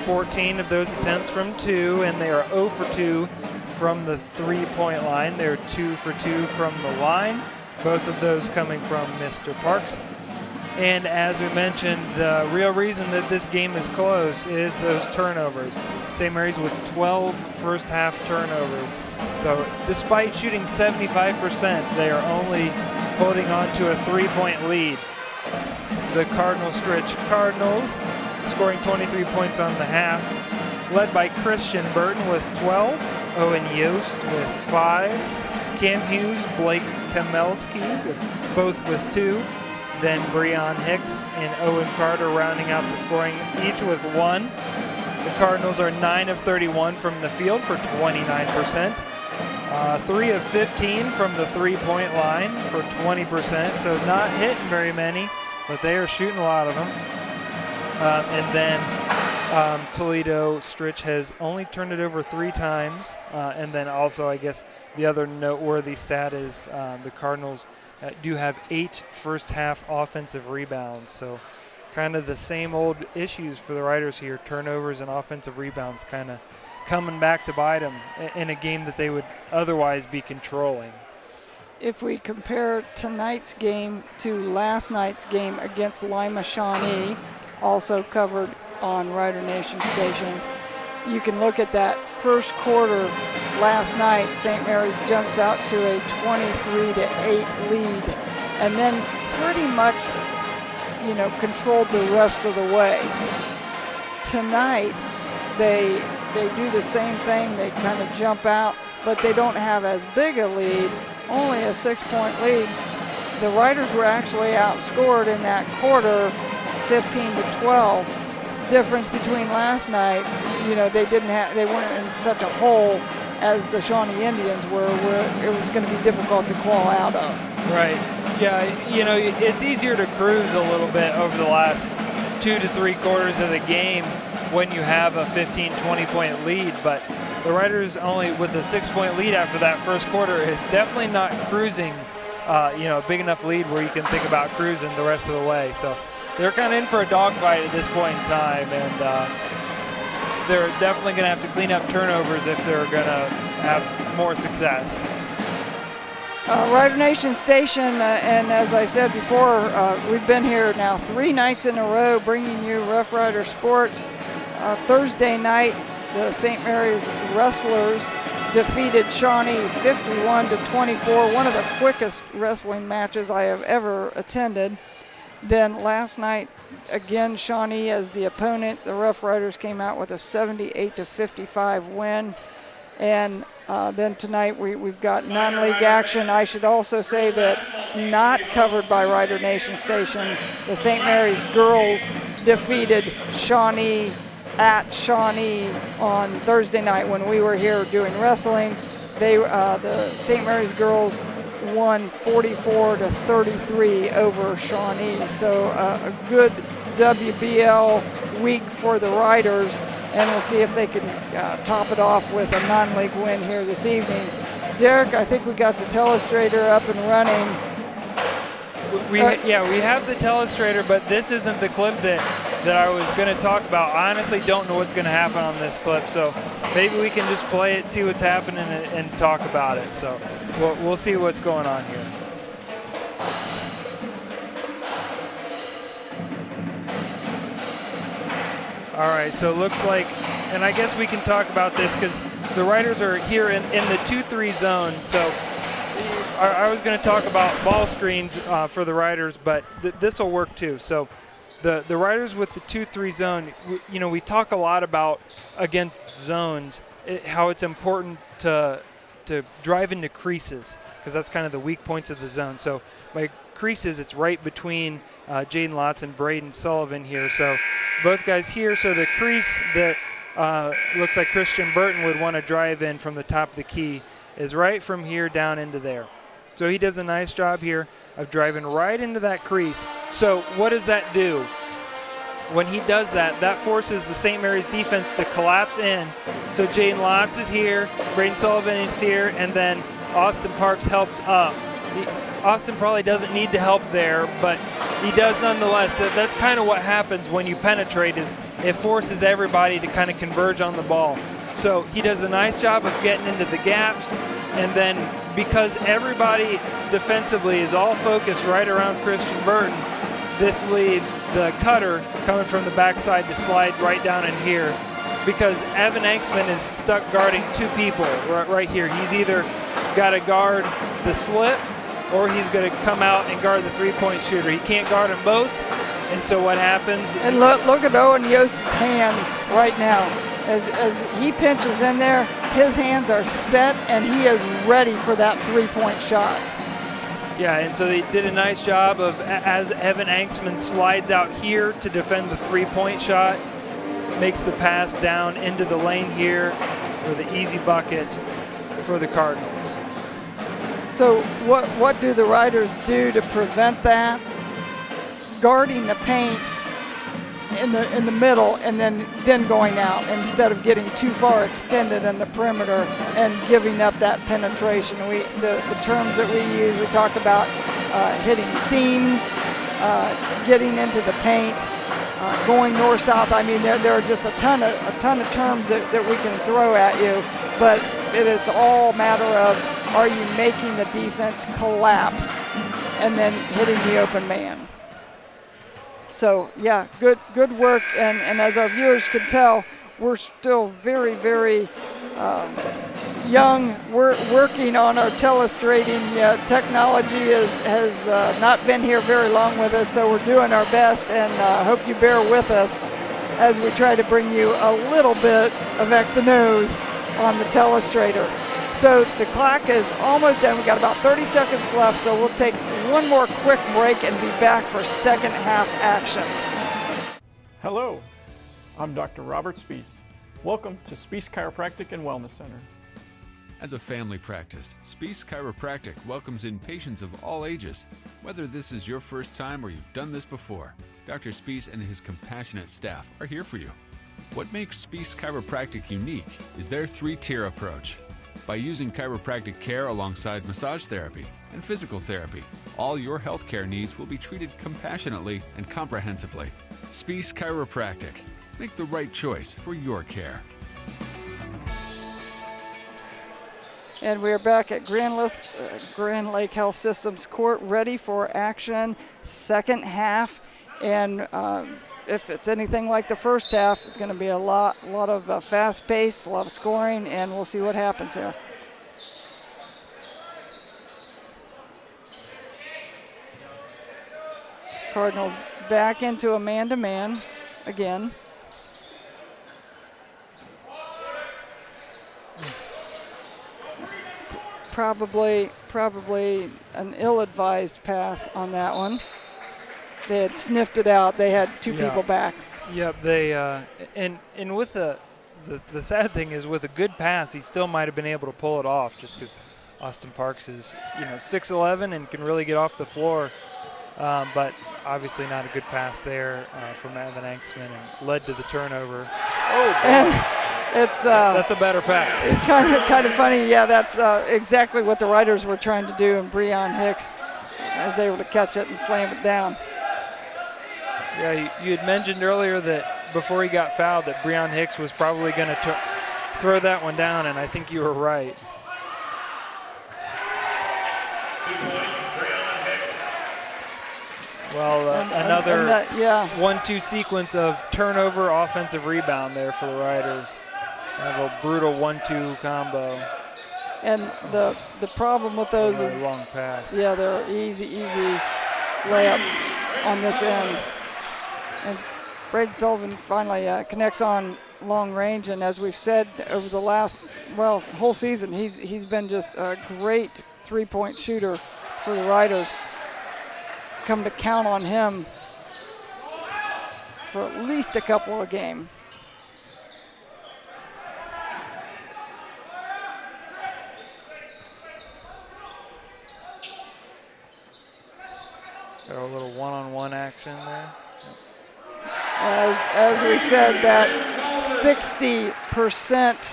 14 of those attempts from 2, and they are 0 for 2 from the three-point line. They're 2 for 2 from the line, both of those coming from Mr. Parks. And as we mentioned, the real reason that this game is close is those turnovers. St. Mary's with 12 first half turnovers. So despite shooting 75%, they are only holding on to a 3-point lead. The Cardinal Stritch Cardinals scoring 23 points on the half, led by Christian Burton with 12, Owen Yost with 5, Cam Hughes, Blake Kamelski both with 2, then Breon Hicks and Owen Carter rounding out the scoring, each with 1. The Cardinals are 9 of 31 from the field for 29%. 3 of 15 from the three-point line for 20%, so not hitting very many, but they are shooting a lot of them. And then Toledo Stritch has only turned it over 3 times. And then also, I guess, the other noteworthy stat is the Cardinals do have 8 first-half offensive rebounds. So kind of the same old issues for the Riders here, turnovers and offensive rebounds kind of coming back to bite them in a game that they would otherwise be controlling. If we compare tonight's game to last night's game against Lima Shawnee, also covered on Rider Nation Station, you can look at that first quarter last night. St. Mary's jumps out to a 23-8 lead, and then pretty much, controlled the rest of the way. Tonight, they do the same thing. They kind of jump out, but they don't have as big a lead, only a 6-point lead. The Riders were actually outscored in that quarter 15-12. Difference between last night, they weren't in such a hole as the Shawnee Indians were, where it was going to be difficult to claw out of. Right. Yeah, it's easier to cruise a little bit over the last 2 to 3 quarters of the game when you have a 15-20 point lead, but the Riders only with a 6-point lead after that first quarter is definitely not cruising, a big enough lead where you can think about cruising the rest of the way. So they're kind of in for a dogfight at this point in time, and they're definitely going to have to clean up turnovers if they're going to have more success. Rider Nation Station, and as I said before, we've been here now 3 nights in a row bringing you Rough Rider sports. Thursday night, the St. Mary's Wrestlers defeated Shawnee 51-24, one of the quickest wrestling matches I have ever attended. Then last night, again, Shawnee as the opponent. The Rough Riders came out with a 78-55 win. And then tonight we've got non-league action. I should also say that not covered by Rider Nation Station, the St. Mary's girls defeated Shawnee at Shawnee on Thursday night when we were here doing wrestling. The St. Mary's girls won 44-33 over Shawnee. So a good WBL week for the Riders, and we'll see if they can top it off with a non-league win here this evening. Derek, I think we got the Telestrator up and running. We have the Telestrator, but this isn't the clip that I was going to talk about. I honestly don't know what's going to happen on this clip, so maybe we can just play it, see what's happening, and talk about it. So we'll see what's going on here. All right, so it looks like, and I guess we can talk about this because the Riders are here in the 2-3 zone. So I was going to talk about ball screens for the Riders, but this will work too. So the riders with the 2-3 zone, we talk a lot about against zones, how it's important to drive into creases, because that's kind of the weak points of the zone. So by creases, it's right between Jaden Lotz and Braden Sullivan here. So both guys here. So the crease that looks like Christian Burton would want to drive in from the top of the key is right from here down into there. So he does a nice job here of driving right into that crease. So what does that do? When he does that, that forces the St. Mary's defense to collapse in. So Jaden Lotz is here, Braden Sullivan is here, and then Austin Parks helps up. Austin probably doesn't need to help there, but he does nonetheless. That's kind of what happens when you penetrate, is it forces everybody to kind of converge on the ball. So he does a nice job of getting into the gaps, and then because everybody defensively is all focused right around Christian Burton, this leaves the cutter coming from the backside to slide right down in here, because Evan Anksman is stuck guarding two people right here. He's either got to guard the slip, or he's going to come out and guard the three-point shooter. He can't guard them both, and so what happens? And look at Owen Yost's hands right now. As he pinches in there, his hands are set, and he is ready for that three-point shot. Yeah, and so they did a nice job of, as Evan Anksman slides out here to defend the three-point shot, makes the pass down into the lane here for the easy bucket for the Cardinals. So what do the Riders do to prevent that? Guarding the paint in the middle, and then going out instead of getting too far extended in the perimeter and giving up that penetration. The terms that we use, we talk about hitting seams, getting into the paint, going north-south. I mean, there are just a ton of terms that we can throw at you, but it's all a matter of, are you making the defense collapse and then hitting the open man? So, yeah, good work, and as our viewers could tell, we're still very, very young. We're working on our telestrating. Technology has not been here very long with us, so we're doing our best, and hope you bear with us as we try to bring you a little bit of X and O's on the telestrator. So the clock is almost done. We've got about 30 seconds left, so we'll take one more quick break and be back for second half action. Hello, I'm Dr. Robert Spees. Welcome to Spees Chiropractic and Wellness Center. As a family practice, Spees Chiropractic welcomes in patients of all ages. Whether this is your first time or you've done this before, Dr. Spees and his compassionate staff are here for you. What makes Spees Chiropractic unique is their three-tier approach. By using chiropractic care alongside massage therapy and physical therapy, all your healthcare needs will be treated compassionately and comprehensively. Spees Chiropractic. Make the right choice for your care. And we're back at Grand Lake Health Systems Court, ready for action, second half. And if it's anything like the first half, it's going to be a lot of fast pace, a lot of scoring, and we'll see what happens here. Cardinals back into a man-to-man again. Probably an ill-advised pass on that one. They had sniffed it out. They had two people back. Yep, they and with the sad thing is, with a good pass, he still might have been able to pull it off, just because Austin Parks is 6'11" and can really get off the floor. But obviously not a good pass there from Evan Anksman, and led to the turnover. Oh, boy. That's a better pass. Kind of funny. Yeah, that's exactly what the Riders were trying to do, and Breon Hicks was able to catch it and slam it down. Yeah, you had mentioned earlier that before he got fouled that Breon Hicks was probably going to throw that one down, and I think you were right. Well, another 1-2 sequence of turnover, offensive rebound there for the Riders. Kind of a brutal 1-2 combo. And the problem with those is long pass. Yeah, they're easy layups on this end. Braden Sullivan finally connects on long range, and as we've said over the last, whole season, he's been just a great three-point shooter for the Riders. Come to count on him for at least a couple a game. Got a little one-on-one action there. As we said, that 60%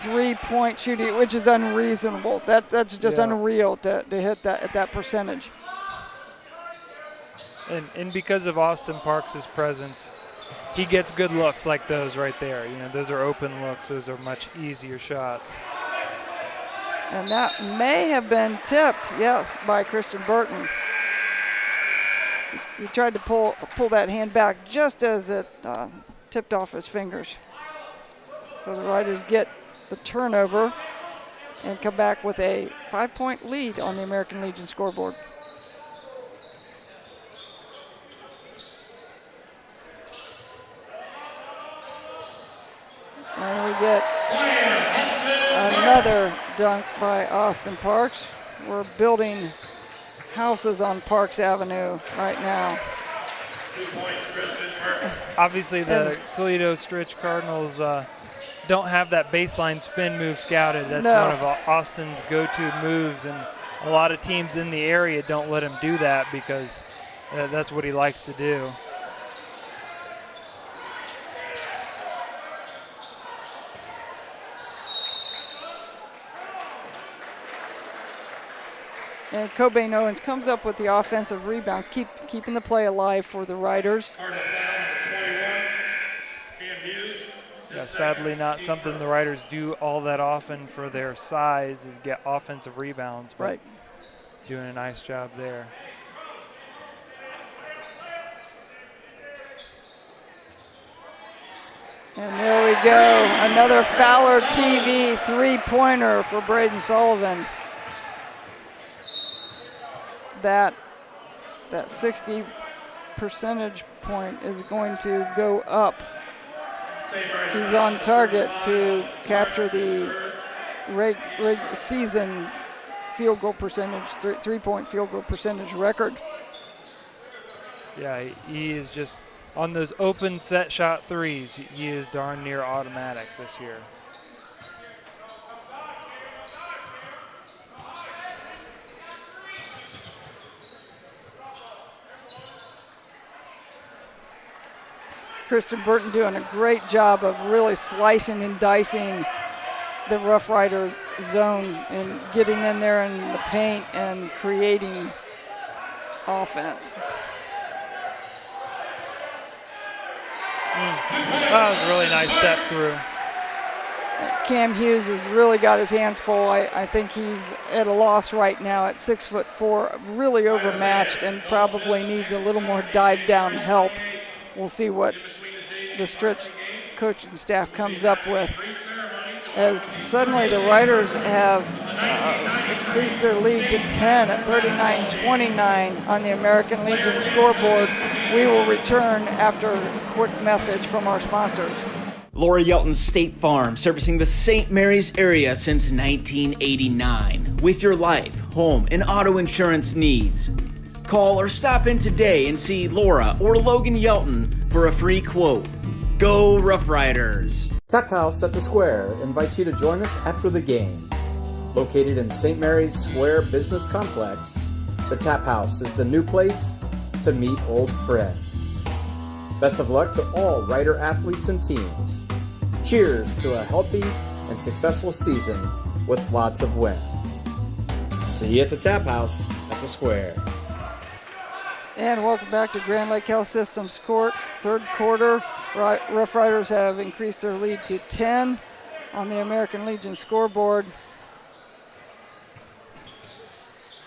three-point shooting, which is unreasonable. That's just unreal to hit that at that percentage. And because of Austin Parks' presence, he gets good looks like those right there. You know, those are open looks. Those are much easier shots. And that may have been tipped, yes, by Christian Burton. He tried to pull that hand back just as it tipped off his fingers. So the Riders get the turnover and come back with a 5-point lead on the American Legion scoreboard. And we get another dunk by Austin Parks. We're building houses on Parks Avenue right now. Obviously, the Toledo Stritch Cardinals don't have that baseline spin move scouted. That's one of Austin's go-to moves, and a lot of teams in the area don't let him do that because that's what he likes to do. And Cobain Owens comes up with the offensive rebounds, keeping the play alive for the Riders. Yeah, sadly not something the Riders do all that often for their size is get offensive rebounds, but doing a nice job there. And there we go, another Fowler TV three-pointer for Braden Sullivan. That 60 percentage point is going to go up. He's on target to capture the season field goal percentage, three-point field goal percentage record. Yeah, he is just on those open set shot threes. He is darn near automatic this year. Christian Burton doing a great job of really slicing and dicing the Rough Rider zone and getting in there in the paint and creating offense. That was a really nice step through. Cam Hughes has really got his hands full. I think he's at a loss right now at 6'4", really overmatched and probably needs a little more dive down help. We'll see what the Stritch coaching staff comes up with, as suddenly the Riders have increased their lead to 10 at 39-29 on the American Legion scoreboard. We will return after a quick message from our sponsors. Laura Yelton State Farm, servicing the St. Mary's area since 1989. With your life, home, and auto insurance needs. Call or stop in today and see Laura or Logan Yelton for a free quote. Go Rough Riders! Tap House at the Square invites you to join us after the game. Located in St. Mary's Square Business Complex, the Tap House is the new place to meet old friends. Best of luck to all Rider athletes and teams. Cheers to a healthy and successful season with lots of wins. See you at the Tap House at the Square. And welcome back to Grand Lake Health Systems Court. Third quarter, Rough Riders have increased their lead to 10 on the American Legion scoreboard.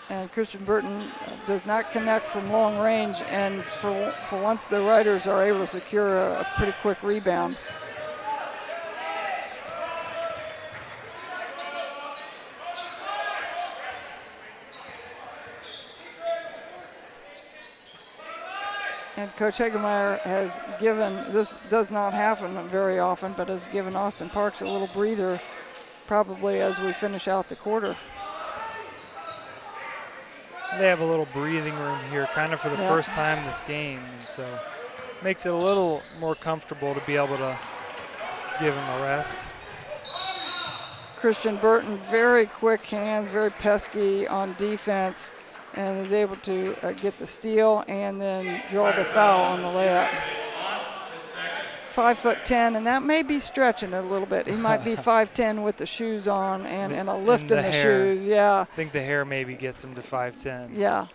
And Christian Burton does not connect from long range, and for once the Riders are able to secure a pretty quick rebound. And Coach Hegemeyer has given, this does not happen very often, but has given Austin Parks a little breather probably as we finish out the quarter. They have a little breathing room here kind of for the first time this game, and so makes it a little more comfortable to be able to give him a rest. Christian Burton, very quick hands, very pesky on defense, and is able to get the steal and then draw the foul on the layup. 5'10", and that may be stretching it a little bit. He might be 5'10" with the shoes on and a lift in the shoes. Yeah. I think the hair maybe gets him to 5'10". Yeah.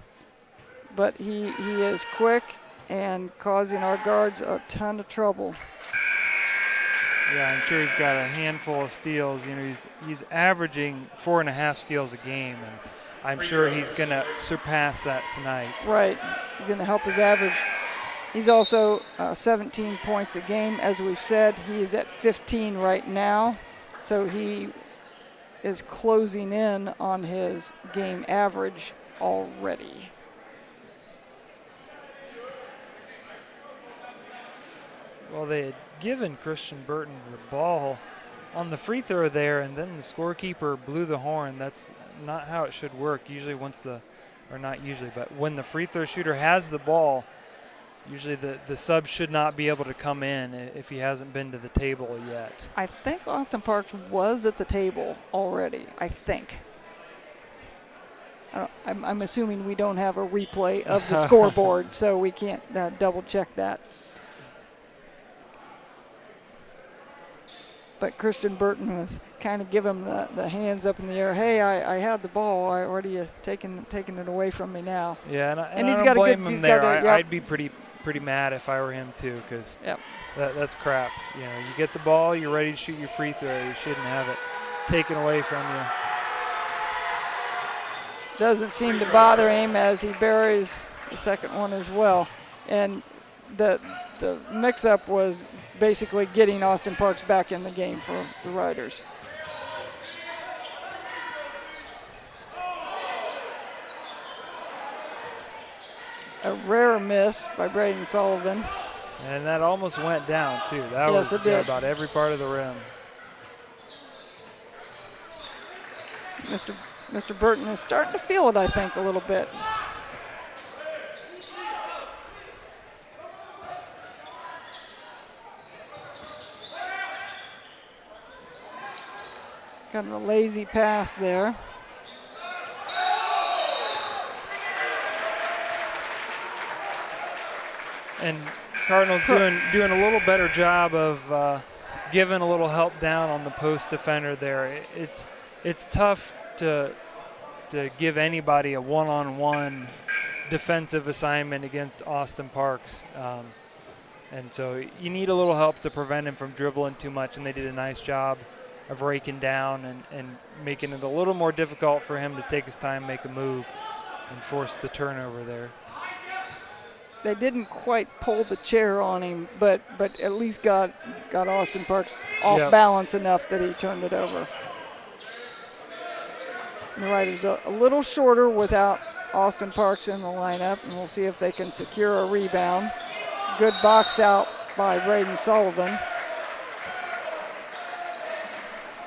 But he is quick and causing our guards a ton of trouble. Yeah, I'm sure he's got a handful of steals. You know, he's averaging 4.5 steals a game, and I'm sure he's going to surpass that tonight. Right. He's going to help his average. He's also 17 points a game. As we've said, he is at 15 right now, so he is closing in on his game average already. Well, they had given Christian Burton the ball on the free throw there, and then the scorekeeper blew the horn. That's not how it should work. Usually but when the free throw shooter has the ball, usually the sub should not be able to come in if he hasn't been to the table yet. I think Austin Parks was at the table already, I think. I'm assuming we don't have a replay of the scoreboard, so we can't double check that. But Christian Burton was kind of giving him the hands up in the air. Hey, I had the ball. I already taken it away from me now. Yeah, and he's got blame him there. I'd be pretty mad if I were him too, because that's crap. You know, you get the ball, you're ready to shoot your free throw. You shouldn't have it taken away from you. Doesn't seem to bother him as he buries the second one as well. And the mix-up was basically getting Austin Parks back in the game for the Riders. A rare miss by Braden Sullivan. And that almost went down, too. That was about every part of the rim. Mr. Burton is starting to feel it, I think, a little bit. Got a lazy pass there. And Cardinal's doing a little better job of giving a little help down on the post defender there. It's tough to give anybody a one-on-one defensive assignment against Austin Parks. And so you need a little help to prevent him from dribbling too much, and they did a nice job of raking down and making it a little more difficult for him to take his time, make a move, and force the turnover there. They didn't quite pull the chair on him, but at least got Austin Parks off balance enough that he turned it over. And the Riders a little shorter without Austin Parks in the lineup, and we'll see if they can secure a rebound. Good box out by Braden Sullivan.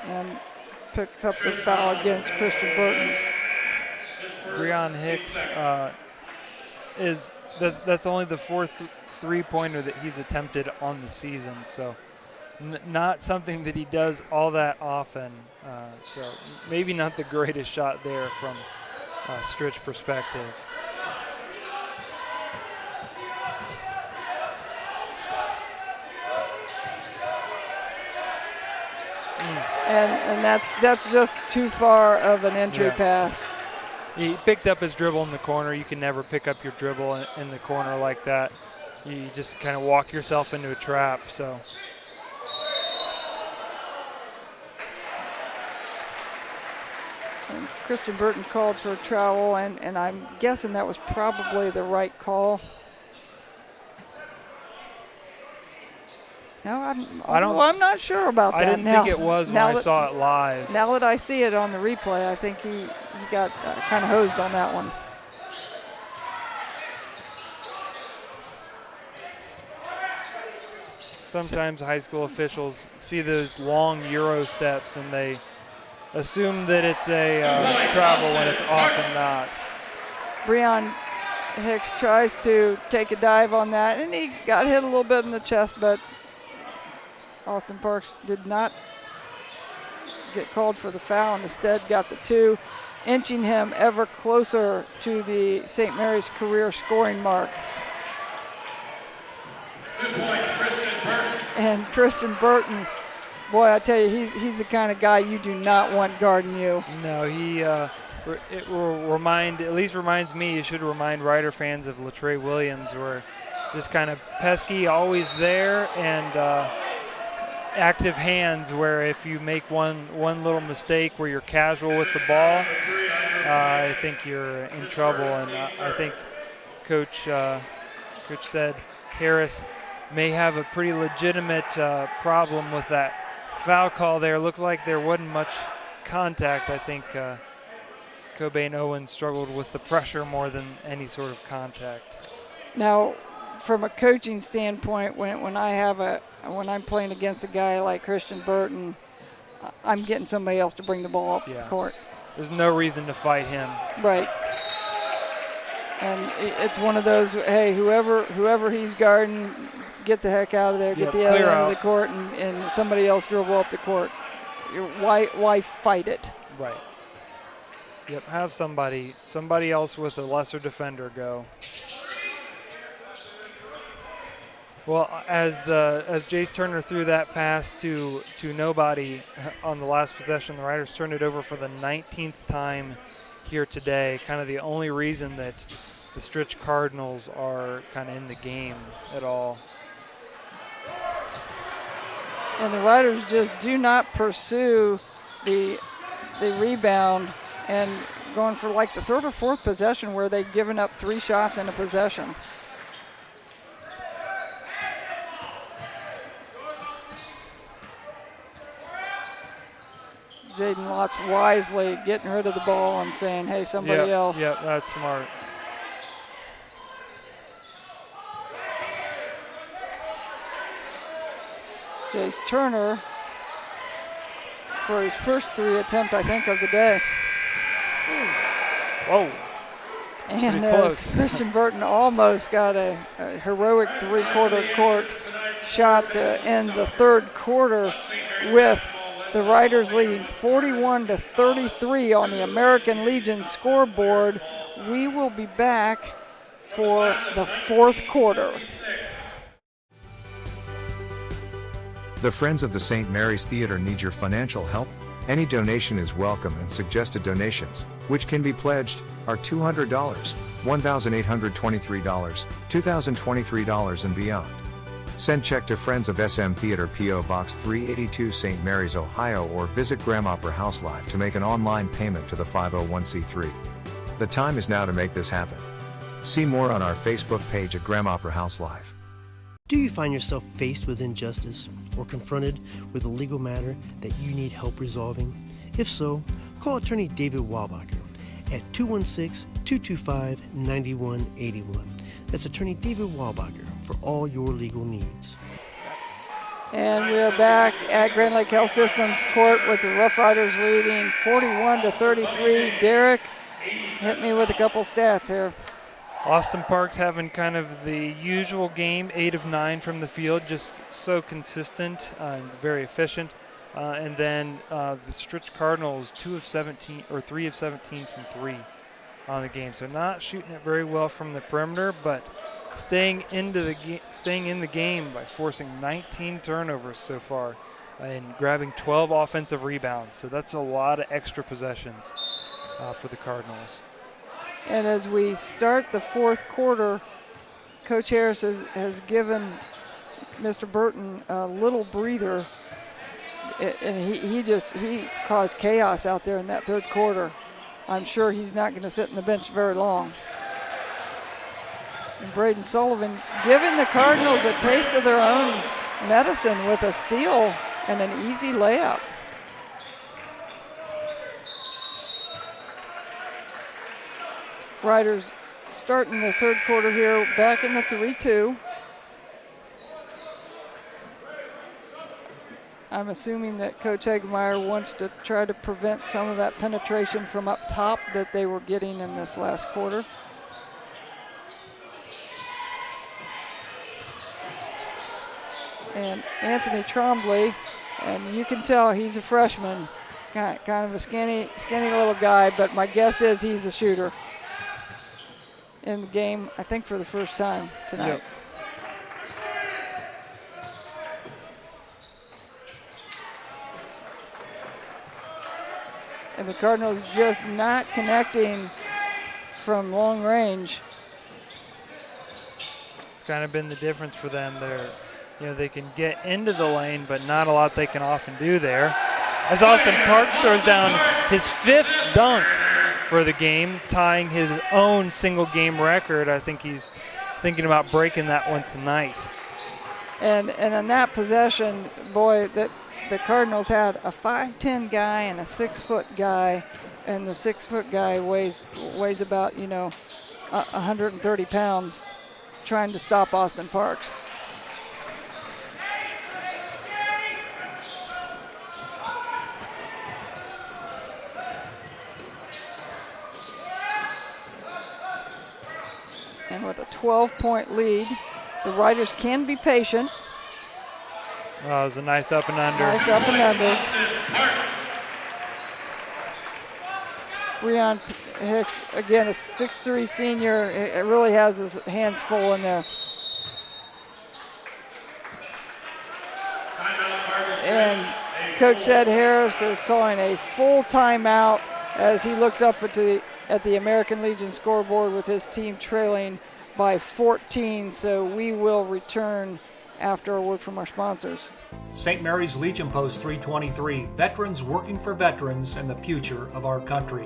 And picks up the foul against Christian Burton. Breon Hicks that's only the fourth three-pointer that he's attempted on the season, so not something that he does all that often. So maybe not the greatest shot there from a Stritch perspective. And that's just too far of an entry pass. He picked up his dribble in the corner. You can never pick up your dribble in the corner like that. You just kind of walk yourself into a trap. So. And Christian Burton called for a travel, and I'm guessing that was probably the right call. No, I'm not sure about that. I didn't think it was when I saw it live. Now that I see it on the replay, I think he got kind of hosed on that one. sometimes high school officials see those long Euro steps and they assume that it's a travel when it's often not. Breon Hicks tries to take a dive on that, and he got hit a little bit in the chest, but Austin Parks did not get called for the foul and instead got the 2, inching him ever closer to the St. Mary's career scoring mark. And Christian Burton, boy, I tell you, he's the kind of guy you do not want guarding you. No, it will reminds me, it should remind Rider fans of Latrey Williams, where just kind of pesky, always there, and active hands, where if you make one little mistake where you're casual with the ball, I think you're in trouble. And I think Coach said Harris may have a pretty legitimate problem with that foul call there. Looked like there wasn't much contact. I think Cobain Owens struggled with the pressure more than any sort of contact. Now, from a coaching standpoint, when I'm playing against a guy like Christian Burton, I'm getting somebody else to bring the ball up the court. There's no reason to fight him. Right. And it's one of those, hey, whoever he's guarding, get the heck out of there, get the other end of the court, and somebody else dribble up the court. Why fight it? Right. Yep, have somebody else with a lesser defender go. Well, as Jace Turner threw that pass to nobody on the last possession, the Riders turned it over for the 19th time here today. Kind of the only reason that the Stritch Cardinals are kind of in the game at all. And the Riders just do not pursue the rebound, and going for like the third or fourth possession where they've given up 3 shots in a possession. Jaden Watts wisely getting rid of the ball and saying, hey, somebody else. Yep, that's smart. Jace Turner for his first 3 attempt, I think, of the day. Whoa. And as Christian Burton almost got a heroic 3/4 court shot to end the third quarter, with the Riders leading 41-33 on the American Legion scoreboard. We will be back for the fourth quarter. The Friends of the St. Mary's Theater need your financial help. Any donation is welcome, and suggested donations, which can be pledged, are $200, $1,823, $2,023 and beyond. Send check to Friends of SM Theater, P.O. Box 382, St. Mary's, Ohio, or visit Graham Opera House Live to make an online payment to the 501c3. The time is now to make this happen. See more on our Facebook page at Graham Opera House Live. Do you find yourself faced with injustice or confronted with a legal matter that you need help resolving? If so, call attorney David Walbacher at 216-225-9181. That's attorney David Walbacher for all your legal needs. And we are back at Grand Lake Health Systems Court with the Rough Riders leading 41-33. Derek, hit me with a couple stats here. Austin Parks having kind of the usual game, 8 of 9 from the field, just so consistent and very efficient. And then the Stritch Cardinals, 3 of 17 from 3 on the game. So not shooting it very well from the perimeter, but staying in the game by forcing 19 turnovers so far and grabbing 12 offensive rebounds. So that's a lot of extra possessions for the Cardinals. And as we start the fourth quarter, Coach Harris has given Mr. Burton a little breather, and he caused chaos out there in that third quarter. I'm sure he's not going to sit on the bench very long. And Braden Sullivan giving the Cardinals a taste of their own medicine with a steal and an easy layup. Riders starting the third quarter here, back in the 3-2. I'm assuming that Coach Hagemeyer wants to try to prevent some of that penetration from up top that they were getting in this last quarter. And Anthony Trombley, and you can tell he's a freshman, kind of a skinny little guy, but my guess is he's a shooter in the game, I think for the first time tonight. Yep. And the Cardinals just not connecting from long range. It's kind of been the difference for them. They can get into the lane, but not a lot they can often do there. As Austin Parks throws down his 5th dunk for the game, tying his own single game record. I think he's thinking about breaking that one tonight. And in that possession, boy, that the Cardinals had a 5'10" guy and a 6-foot guy, and the 6-foot guy weighs about 130 pounds, trying to stop Austin Parks. And with a 12-point lead, the Riders can be patient. Oh, it was a nice up and under. Nice up and under. Breon Hicks, again, a 6'3" senior. It really has his hands full in there. And Coach Ed Harris is calling a full timeout as he looks up at the American Legion scoreboard with his team trailing by 14. So we will return after a word from our sponsors. St. Mary's Legion Post 323, veterans working for veterans and the future of our country.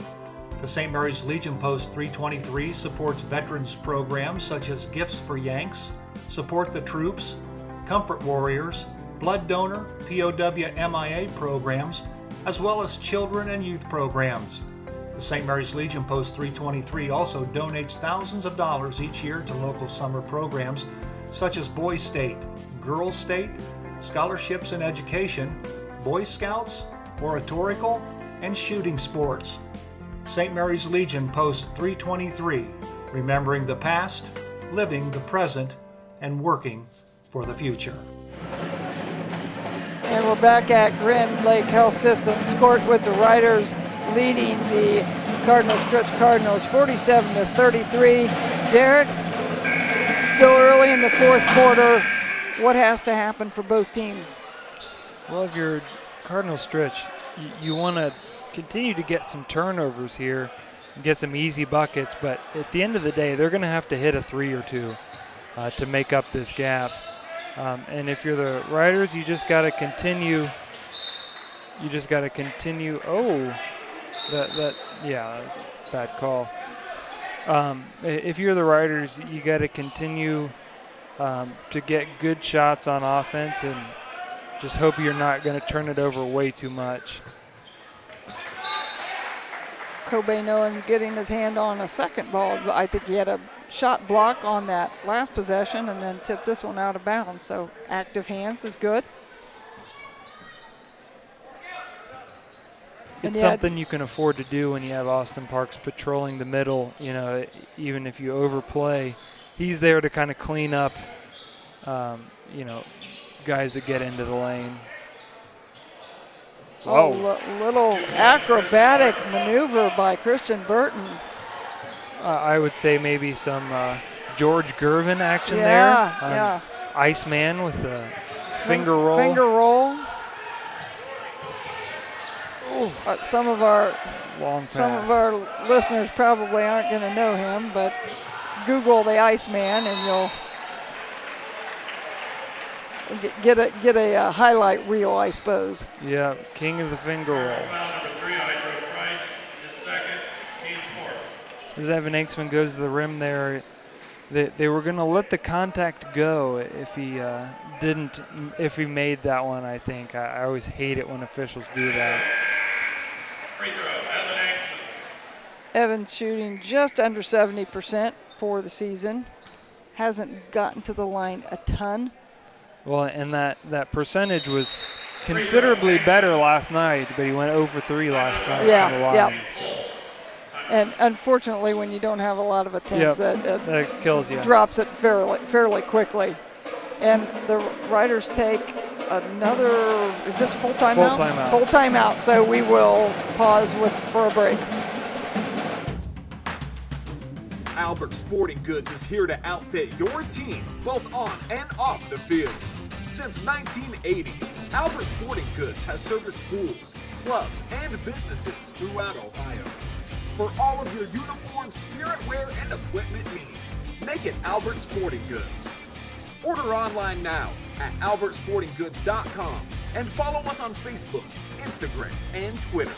The St. Mary's Legion Post 323 supports veterans programs such as Gifts for Yanks, Support the Troops, Comfort Warriors, Blood Donor, POW MIA programs, as well as children and youth programs. The St. Mary's Legion Post 323 also donates thousands of dollars each year to local summer programs such as Boys State, Girls State, Scholarships in Education, Boy Scouts, Oratorical, and Shooting Sports. St. Mary's Legion Post 323, remembering the past, living the present, and working for the future. And we're back at Grand Lake Health Systems Court with the Riders leading the Stritch Cardinals 47-33. Derek, still early in the fourth quarter. What has to happen for both teams? Well, if you're Cardinal Stritch, you want to continue to get some turnovers here and get some easy buckets, but at the end of the day, they're going to have to hit a 3 or 2 to make up this gap. And if you're the Riders, you just got to continue. Oh, that's a bad call. If you're the Riders, you got to continue to get good shots on offense and just hope you're not going to turn it over way too much. Kobe Nolan's getting his hand on a second ball. I think he had a shot block on that last possession and then tipped this one out of bounds. So active hands is good. It's something you can afford to do when you have Austin Parks patrolling the middle. Even if you overplay, he's there to kind of clean up, guys that get into the lane. Oh, little acrobatic maneuver by Christian Burton. I would say maybe some George Gervin action there. Yeah. Iceman with a finger roll. Finger roll. Some of our listeners probably aren't going to know him, but Google the Iceman and you'll get a highlight reel, I suppose. Yeah, king of the finger roll. As Evan Aikman goes to the rim there, they were going to let the contact go if he made that one, I think. I always hate it when officials do that. Free throw, Evan Aikman. Evan's shooting just under 70% for the season. Hasn't gotten to the line a ton. Well, and that percentage was considerably better last night, but he went 0 for 3 last night from the line. Yeah. So. And unfortunately, when you don't have a lot of attempts, that kills you. Drops it fairly quickly. And the Riders take another, is this full timeout? Full timeout. Full timeout, so we will pause for a break. Albert Sporting Goods is here to outfit your team, both on and off the field. Since 1980, Albert Sporting Goods has serviced schools, clubs, and businesses throughout Ohio. For all of your uniform, spirit wear, and equipment needs, make it Albert Sporting Goods. Order online now at albertsportinggoods.com and follow us on Facebook, Instagram, and Twitter.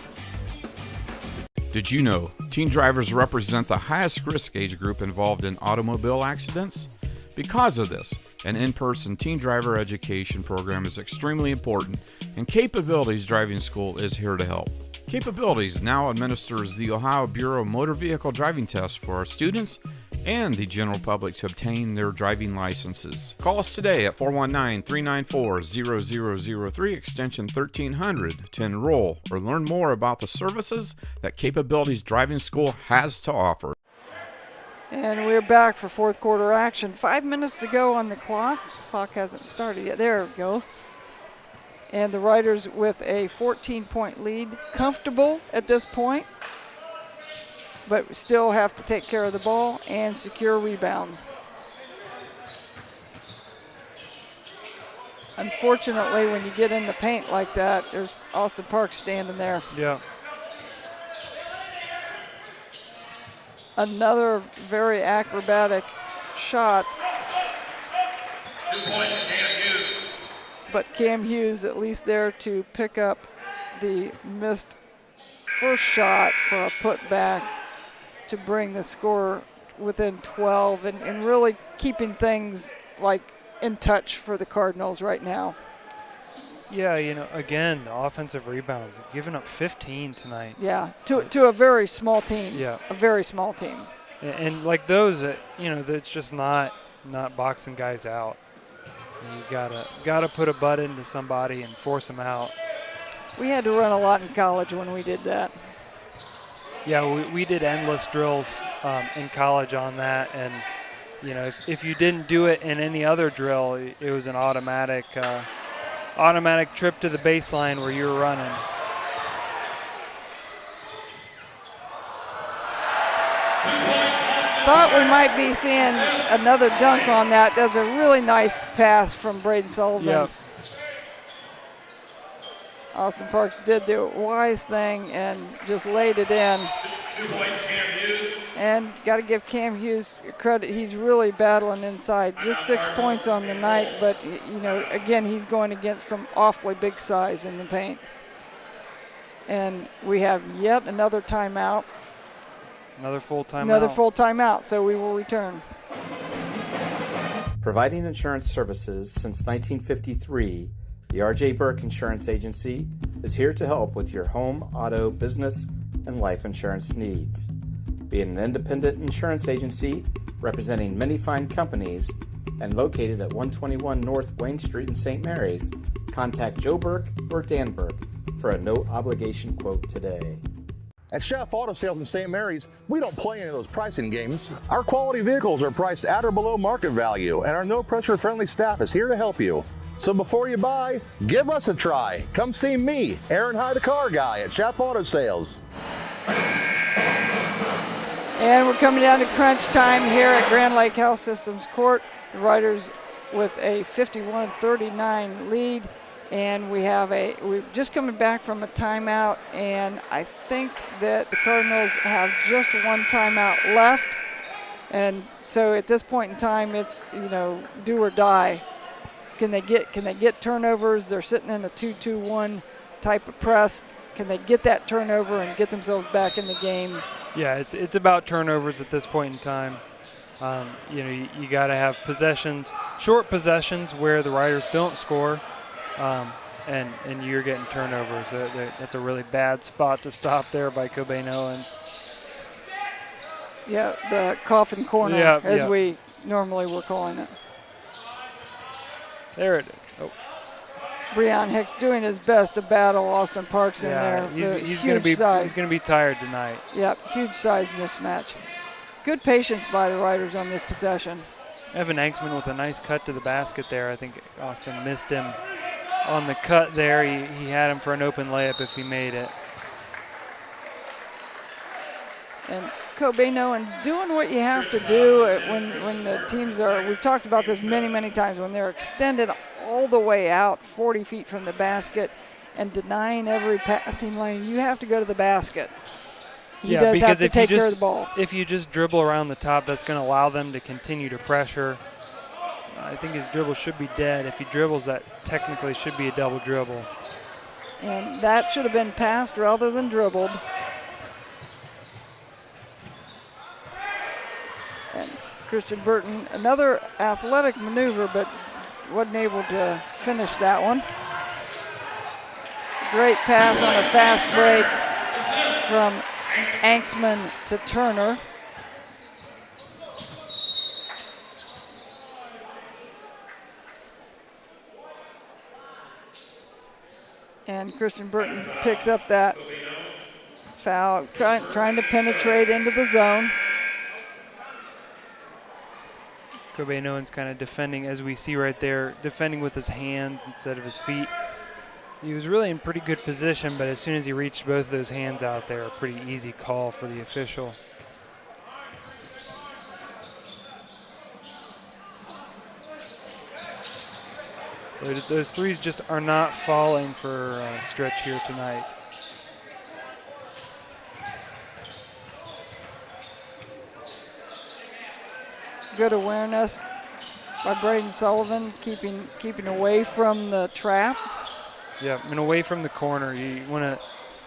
Did you know teen drivers represent the highest risk age group involved in automobile accidents? Because of this, an in-person teen driver education program is extremely important, and Capabilities Driving School is here to help. Capabilities now administers the Ohio Bureau of Motor Vehicle Driving Test for our students and the general public to obtain their driving licenses. Call us today at 419-394-0003 extension 1300 to enroll or learn more about the services that Capabilities Driving School has to offer. And we're back for fourth quarter action. 5 minutes to go on the clock. Clock hasn't started yet. There we go. And the Riders with a 14-point lead, comfortable at this point, but still have to take care of the ball and secure rebounds. Unfortunately, when you get in the paint like that, there's Austin Parks standing there. Yeah. Another very acrobatic shot. 2 points, Cam Hughes. But Cam Hughes at least there to pick up the missed first shot for a putback to bring the score within 12 and really keeping things like in touch for the Cardinals right now. Yeah, you know, again, the offensive rebounds, they've given up 15 tonight. Yeah, to a very small team. Yeah. A very small team. And like those, you know, that's just not boxing guys out. You gotta put a butt into somebody and force them out. We had to run a lot in college when we did that. Yeah, we did endless drills in college on that, and you know, if you didn't do it in any other drill, it was an automatic trip to the baseline where you were running. Thought we might be seeing another dunk on that. That's a really nice pass from Braden Sullivan. Yep. Austin Parks did the wise thing and just laid it in. 2 points, Cam Hughes. And got to give Cam Hughes credit. He's really battling inside. Just 6 points on the night, but you know, again, he's going against some awfully big size in the paint. And we have yet another timeout. Another full timeout. Another full timeout, so we will return. Providing insurance services since 1953, the R.J. Burke Insurance Agency is here to help with your home, auto, business, and life insurance needs. Being an independent insurance agency representing many fine companies and located at 121 North Wayne Street in St. Mary's, contact Joe Burke or Dan Burke for a no-obligation quote today. At Chef Auto Sales in St. Mary's, we don't play any of those pricing games. Our quality vehicles are priced at or below market value, and our no-pressure friendly staff is here to help you. So before you buy, give us a try. Come see me, Aaron Hyde, the car guy at Chef Auto Sales. And we're coming down to crunch time here at Grand Lake Health Systems Court. The Riders with a 51-39 lead. And we're just coming back from a timeout, and I think that the Cardinals have just one timeout left. And so at this point in time, it's, you know, do or die. Can they get turnovers? They're sitting in a 2-2-1 type of press. Can they get that turnover and get themselves back in the game? Yeah, it's about turnovers at this point in time. You know, you got to have possessions, short possessions where the Riders don't score. And you're getting turnovers. That's a really bad spot to stop there by Cobain Owens. Yeah, the coffin corner, as we normally were calling it. There it is. Oh. Breon Hicks doing his best to battle Austin Parks in there. He's going to be tired tonight. Yep, huge size mismatch. Good patience by the Riders on this possession. Evan Anksman with a nice cut to the basket there. I think Austin missed him on the cut there. He had him for an open layup if he made it. And Kobe Nolan's doing what you have to do when the teams are, we've talked about this many, many times, when they're extended all the way out 40 feet from the basket and denying every passing lane. You have to go to the basket. He does have to take care of the ball. If you just dribble around the top, that's going to allow them to continue to pressure. I think his dribble should be dead. If he dribbles, that technically should be a double dribble. And that should have been passed rather than dribbled. And Christian Burton, another athletic maneuver, but wasn't able to finish that one. Great pass on a fast break from Anksman to Turner. And Christian Burton picks up that foul, trying to penetrate into the zone. Kobe Nolan's kind of defending, as we see right there, defending with his hands instead of his feet. He was really in pretty good position, but as soon as he reached both of those hands out there, a pretty easy call for the official. Those threes just are not falling for Stritch here tonight. Good awareness by Braden Sullivan, keeping away from the trap. Yeah, and away from the corner. You want to,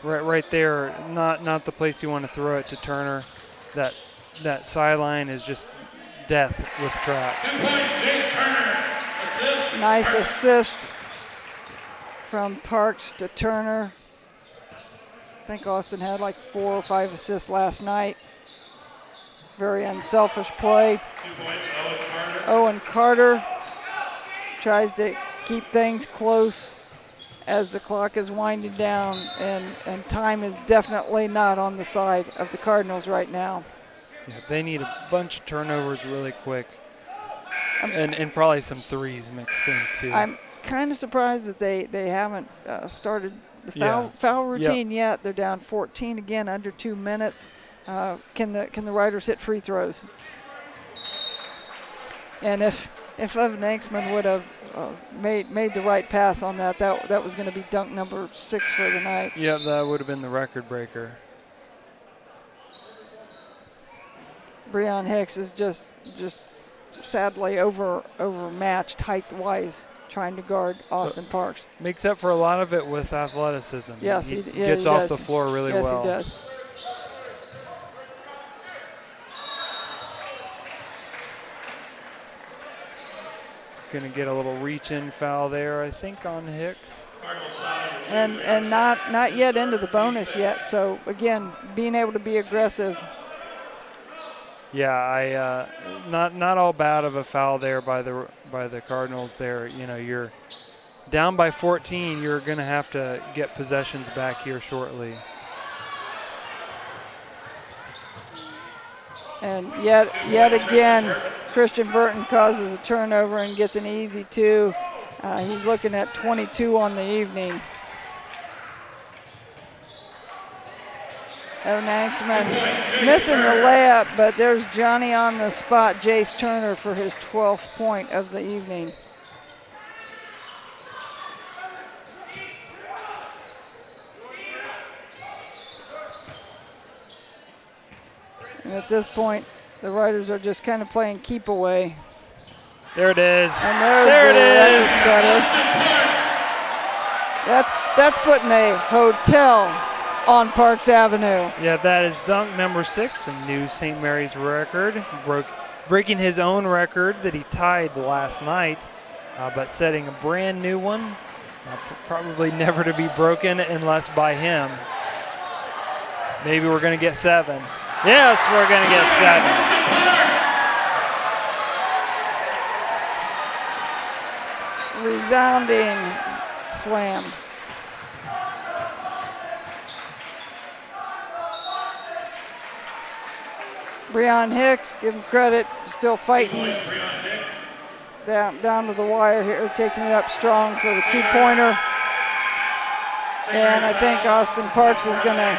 right there, not the place you want to throw it to Turner. That sideline is just death with traps. Nice assist from Parks to Turner. I think Austin had like 4 or 5 assists last night. Very unselfish play. Owen Carter tries to keep things close as the clock is winding down, and time is definitely not on the side of the Cardinals right now. Yeah, they need a bunch of turnovers really quick, and probably some threes mixed in too. I'm kind of surprised that they haven't started the foul routine yet. They're down 14 again, under 2 minutes. Can the Riders hit free throws? And if Evan Anksman would have made the right pass on that was going to be dunk number 6 for the night. Yeah, that would have been the record breaker. Breon Hicks is just sadly overmatched height-wise, trying to guard Austin Parks. Makes up for a lot of it with athleticism. Yes, he gets off the floor really well. Yes, he does. Going to get a little reach-in foul there, I think, on Hicks. And not yet into the bonus yet. So again, being able to be aggressive. Yeah, not all bad of a foul there by the Cardinals. There, you're down by 14. You're going to have to get possessions back here shortly. And yet again, Christian Burton causes a turnover and gets an easy 2. He's looking at 22 on the evening. Evan Anksman missing the layup, but there's Johnny on the spot, Jace Turner, for his 12th point of the evening. And at this point, the Riders are just kind of playing keep away. There it is. And there it is. That's putting a hotel on Parks Avenue. Yeah, that is dunk number 6, a new St. Mary's record. Breaking his own record that he tied last night, but setting a brand new one. Probably never to be broken unless by him. Maybe we're going to get 7. Yes, we're going to get 7. Resounding slam. Breon Hicks, give him credit, still fighting down to the wire here, taking it up strong for the two-pointer. And I think Austin Parks is going to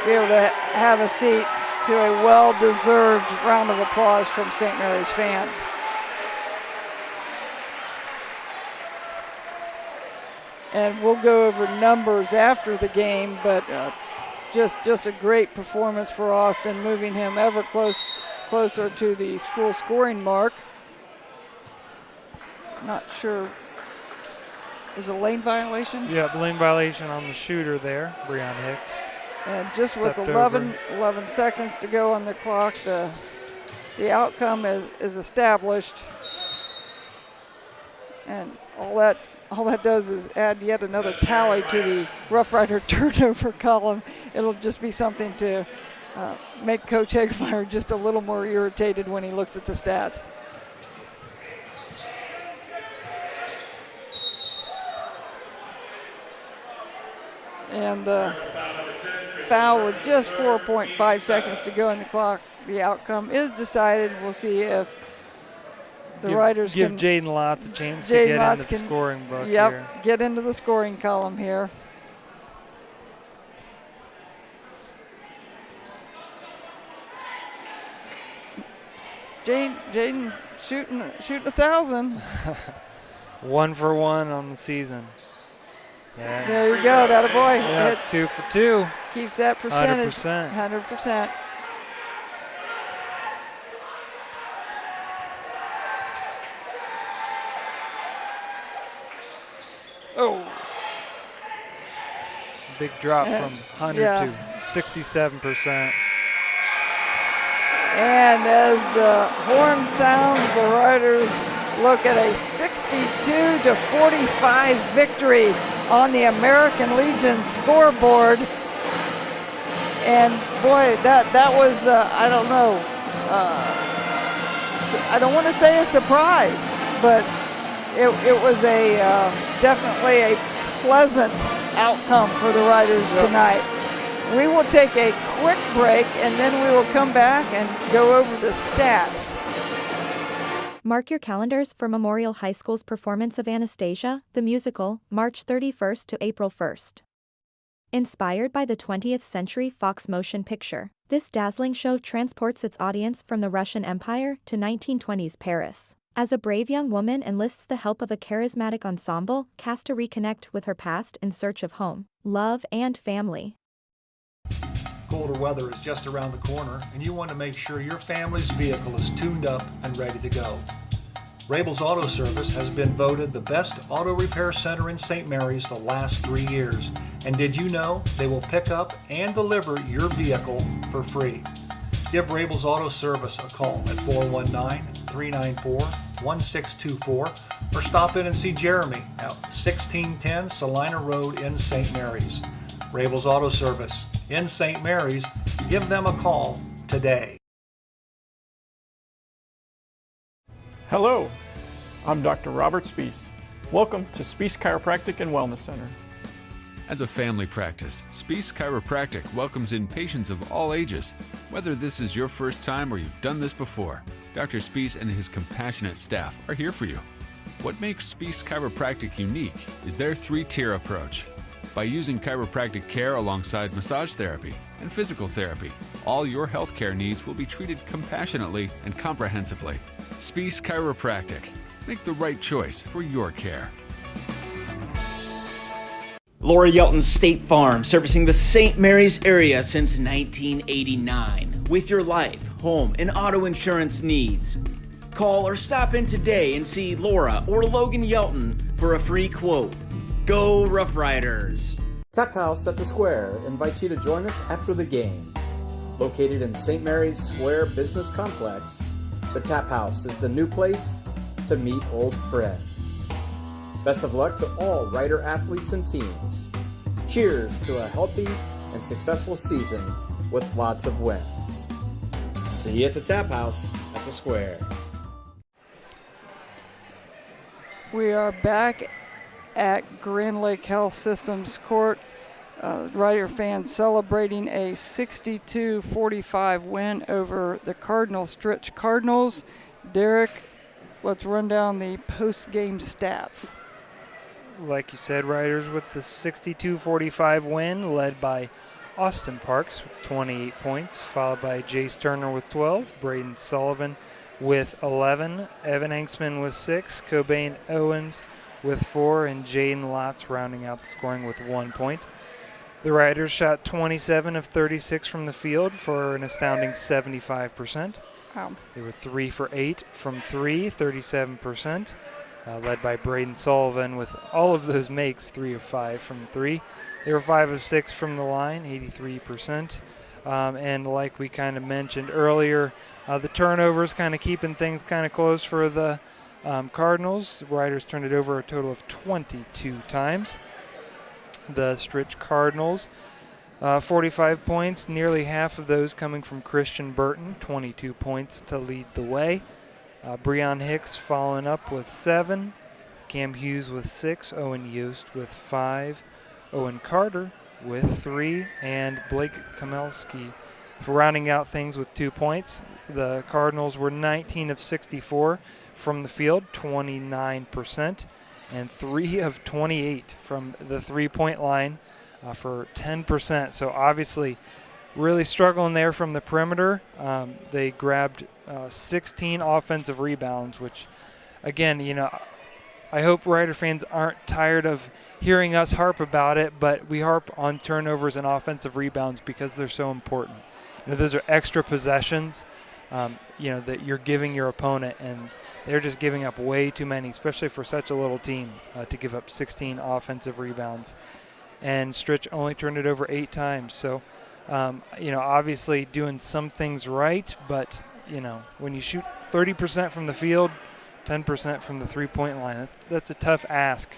be able to have a seat to a well-deserved round of applause from St. Mary's fans. And we'll go over numbers after the game, but just a great performance for Austin, moving him ever closer to the school scoring mark. Not sure. Was it a lane violation? Yeah, lane violation on the shooter there, Breon Hicks. And just with 11 seconds to go on the clock, the outcome is established. And all that does is add yet another tally to the Rough Rider turnover column. It'll just be something to make Coach Hagemeyer just a little more irritated when he looks at the stats. And the foul with just 4.5 seconds to go on the clock. The outcome is decided. We'll see if the Riders give can Jaden Lotz a chance to get into the scoring book here. Get into the scoring column here. Jaden shooting 1,000. 1 for 1 on the season. Yeah. There you go, that a boy. Yeah, Hits. 2 for 2. Keeps that percentage. 100%. 100%. Oh. Big drop from 100 to 67%. And as the horn sounds, the Riders look at a 62-45 victory on the American Legion scoreboard. And boy, that was, I don't know, I don't want to say a surprise, but it was a definitely a pleasant outcome for the Riders tonight. We will take a quick break and then we will come back and go over the stats. Mark your calendars for Memorial High School's performance of Anastasia, the musical, March 31st to April 1st. Inspired by the 20th century Fox motion picture, this dazzling show transports its audience from the Russian Empire to 1920s Paris. As a brave young woman enlists the help of a charismatic ensemble cast to reconnect with her past in search of home, love, and family. Colder weather is just around the corner, and you want to make sure your family's vehicle is tuned up and ready to go. Rabel's Auto Service has been voted the best auto repair center in St. Mary's the last 3 years. And did you know they will pick up and deliver your vehicle for free? Give Rabel's Auto Service a call at 419-394-1624 or stop in and see Jeremy at 1610 Salina Road in St. Mary's. Rabel's Auto Service in St. Mary's. Give them a call today. Hello, I'm Dr. Robert Spees. Welcome to Spees Chiropractic and Wellness Center. As a family practice, Spees Chiropractic welcomes in patients of all ages. Whether this is your first time or you've done this before, Dr. Spees and his compassionate staff are here for you. What makes Spees Chiropractic unique is their 3-tier approach. By using chiropractic care alongside massage therapy and physical therapy, all your healthcare needs will be treated compassionately and comprehensively. Spees Chiropractic. Make the right choice for your care. Laura Yelton State Farm, servicing the St. Mary's area since 1989. With your life, home, and auto insurance needs. Call or stop in today and see Laura or Logan Yelton for a free quote. Go Rough Riders! Tap House at the Square invites you to join us after the game. Located in St. Mary's Square Business Complex, the Tap House is the new place to meet old friends. Best of luck to all Rider athletes and teams. Cheers to a healthy and successful season with lots of wins. See you at the Tap House at the Square. We are back at Grand Lake Health Systems Court. Rider fans celebrating a 62-45 win over the Stritch Cardinals. Derek, let's run down the post-game stats. Like you said, Riders with the 62-45 win, led by Austin Parks with 28 points, followed by Jace Turner with 12, Braden Sullivan with 11, Evan Engsman with 6, Cobain Owens with 4, and Jaden Lotz rounding out the scoring with 1 point. The Riders shot 27 of 36 from the field for an astounding 75%. Wow. They were 3 for 8 from 3, 37%, led by Braden Sullivan with all of those makes, 3 of 5 from 3. They were 5 of 6 from the line, 83%. And like we kind of mentioned earlier, the turnovers kind of keeping things kind of close for the Cardinals. The Riders turned it over a total of 22 times. The Stritch Cardinals, 45 points, nearly half of those coming from Christian Burton, 22 points to lead the way. Breon Hicks following up with 7, Cam Hughes with 6, Owen Yost with 5, Owen Carter with 3, and Blake Kamelski for rounding out things with 2 points. The Cardinals were 19 of 64 from the field, 29%. And 3 of 28 from the three-point line for 10%. So obviously really struggling there from the perimeter. They grabbed 16 offensive rebounds, which, again, I hope Rider fans aren't tired of hearing us harp about it, but we harp on turnovers and offensive rebounds because they're so important. Those are extra possessions, that you're giving your opponent, and they're just giving up way too many, especially for such a little team, to give up 16 offensive rebounds. And Stritch only turned it over 8 times. So, obviously doing some things right, but, when you shoot 30% from the field, 10% from the three-point line, that's a tough ask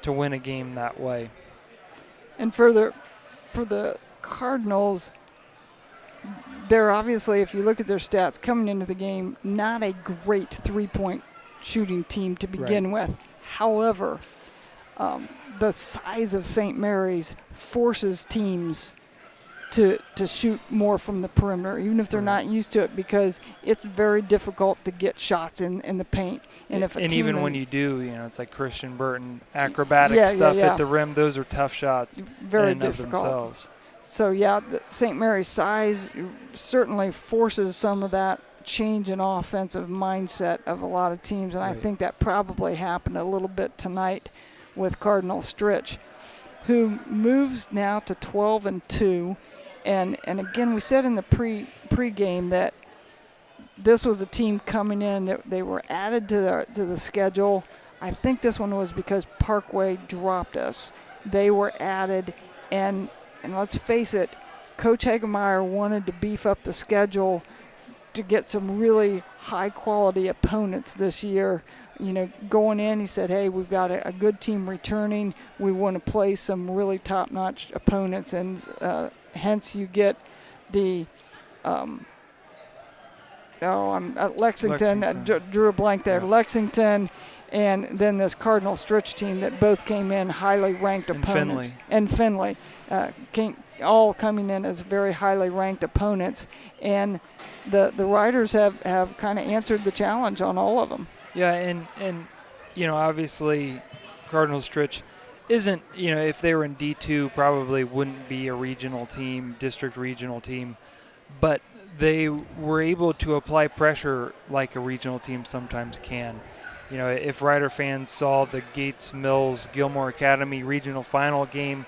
to win a game that way. And for the Cardinals, they're obviously, if you look at their stats coming into the game, not a great three-point shooting team to begin with. However, the size of St. Mary's forces teams to shoot more from the perimeter, even if they're not used to it, because it's very difficult to get shots in the paint. And even when you do, it's like Christian Burton, acrobatic stuff at the rim, those are tough shots very in and of themselves. So, the St. Mary's size certainly forces some of that change in offensive mindset of a lot of teams, and I think that probably happened a little bit tonight with Cardinal Stritch, who moves now to 12-2. And again, we said in the pregame that this was a team coming in that they were added to the schedule. I think this one was because Parkway dropped us. They were added, and let's face it, Coach Hagemeyer wanted to beef up the schedule to get some really high-quality opponents this year. Going in, he said, hey, we've got a good team returning. We want to play some really top-notch opponents, and hence you get the Lexington. Drew a blank there. Yeah. Lexington, and then this Cardinal Stritch team that both came in highly ranked opponents. And Finley all coming in as very highly ranked opponents. And the Riders have kind of answered the challenge on all of them. Yeah, and obviously Cardinal Stritch isn't, if they were in D2, probably wouldn't be a regional team, district regional team. But they were able to apply pressure like a regional team sometimes can. If Rider fans saw the Gates Mills Gilmore Academy regional final game,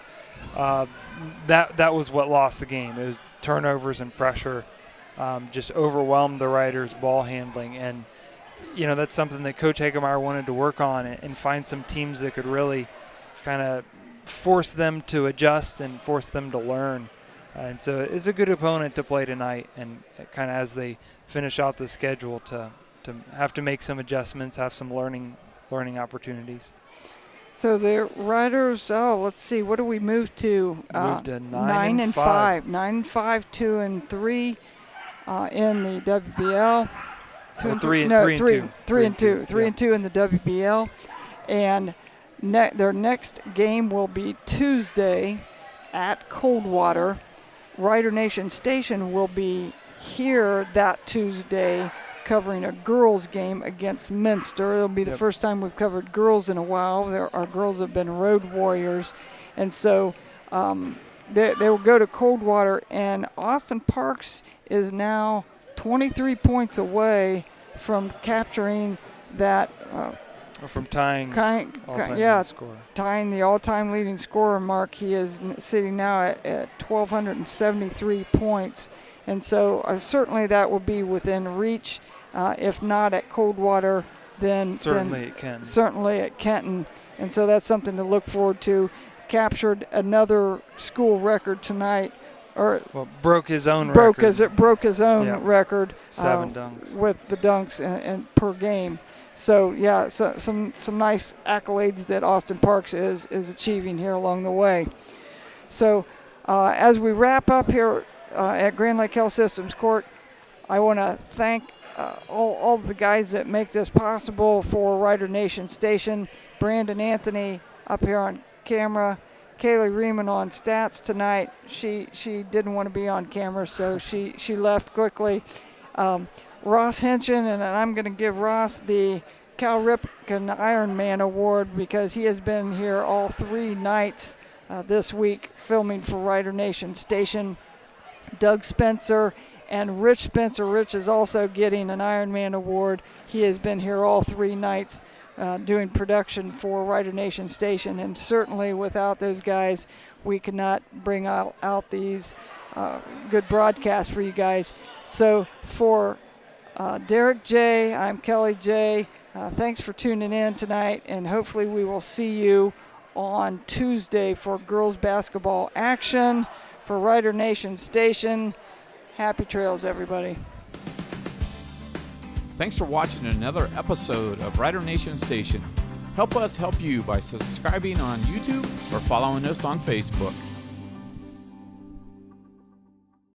that was what lost the game. It was turnovers and pressure, just overwhelmed the Riders' ball handling. And, that's something that Coach Hagemeyer wanted to work on and find some teams that could really kind of force them to adjust and force them to learn. And so it's a good opponent to play tonight, and kind of as they finish out the schedule to have to make some adjustments, have some learning opportunities. So the Riders, let's see, what do we move to? Moved to 9-5. 9-5, 2-3 in the WBL. 3-2 in the WBL. And Their next game will be Tuesday at Coldwater. Rider Nation Station will be here that Tuesday covering a girls game against Minster. It'll be the first time we've covered girls in a while. Our girls have been road warriors. And so they will go to Coldwater, and Austin Parks is now 23 points away from capturing that from tying tying the all-time leading scorer mark. He is sitting now at 1,273 points, and so certainly that will be within reach. If not at Coldwater, then certainly at Kenton. Certainly at Kenton, and so that's something to look forward to. Captured another school record tonight, broke his own record. Broke his own record. 7 dunks with the dunks and per game. So some nice accolades that Austin Parks is achieving here along the way. So as we wrap up here at Grand Lake Health Systems Court, I want to thank all the guys that make this possible for Rider Nation Station. Brandon Anthony up here on camera, Kaylee Riemann on stats tonight. She didn't want to be on camera, so she left quickly. Ross Henshin, and I'm going to give Ross the Cal Ripken Ironman Award because he has been here all 3 nights this week filming for Rider Nation Station. Doug Spencer and Rich Spencer. Rich is also getting an Ironman Award. He has been here all 3 nights doing production for Rider Nation Station, and certainly without those guys, we could not bring out these good broadcasts for you guys. So for Derek J., I'm Kelly J. Thanks for tuning in tonight, and hopefully we will see you on Tuesday for girls basketball action for Rider Nation Station. Happy trails, everybody. Thanks for watching another episode of Rider Nation Station. Help us help you by subscribing on YouTube or following us on Facebook.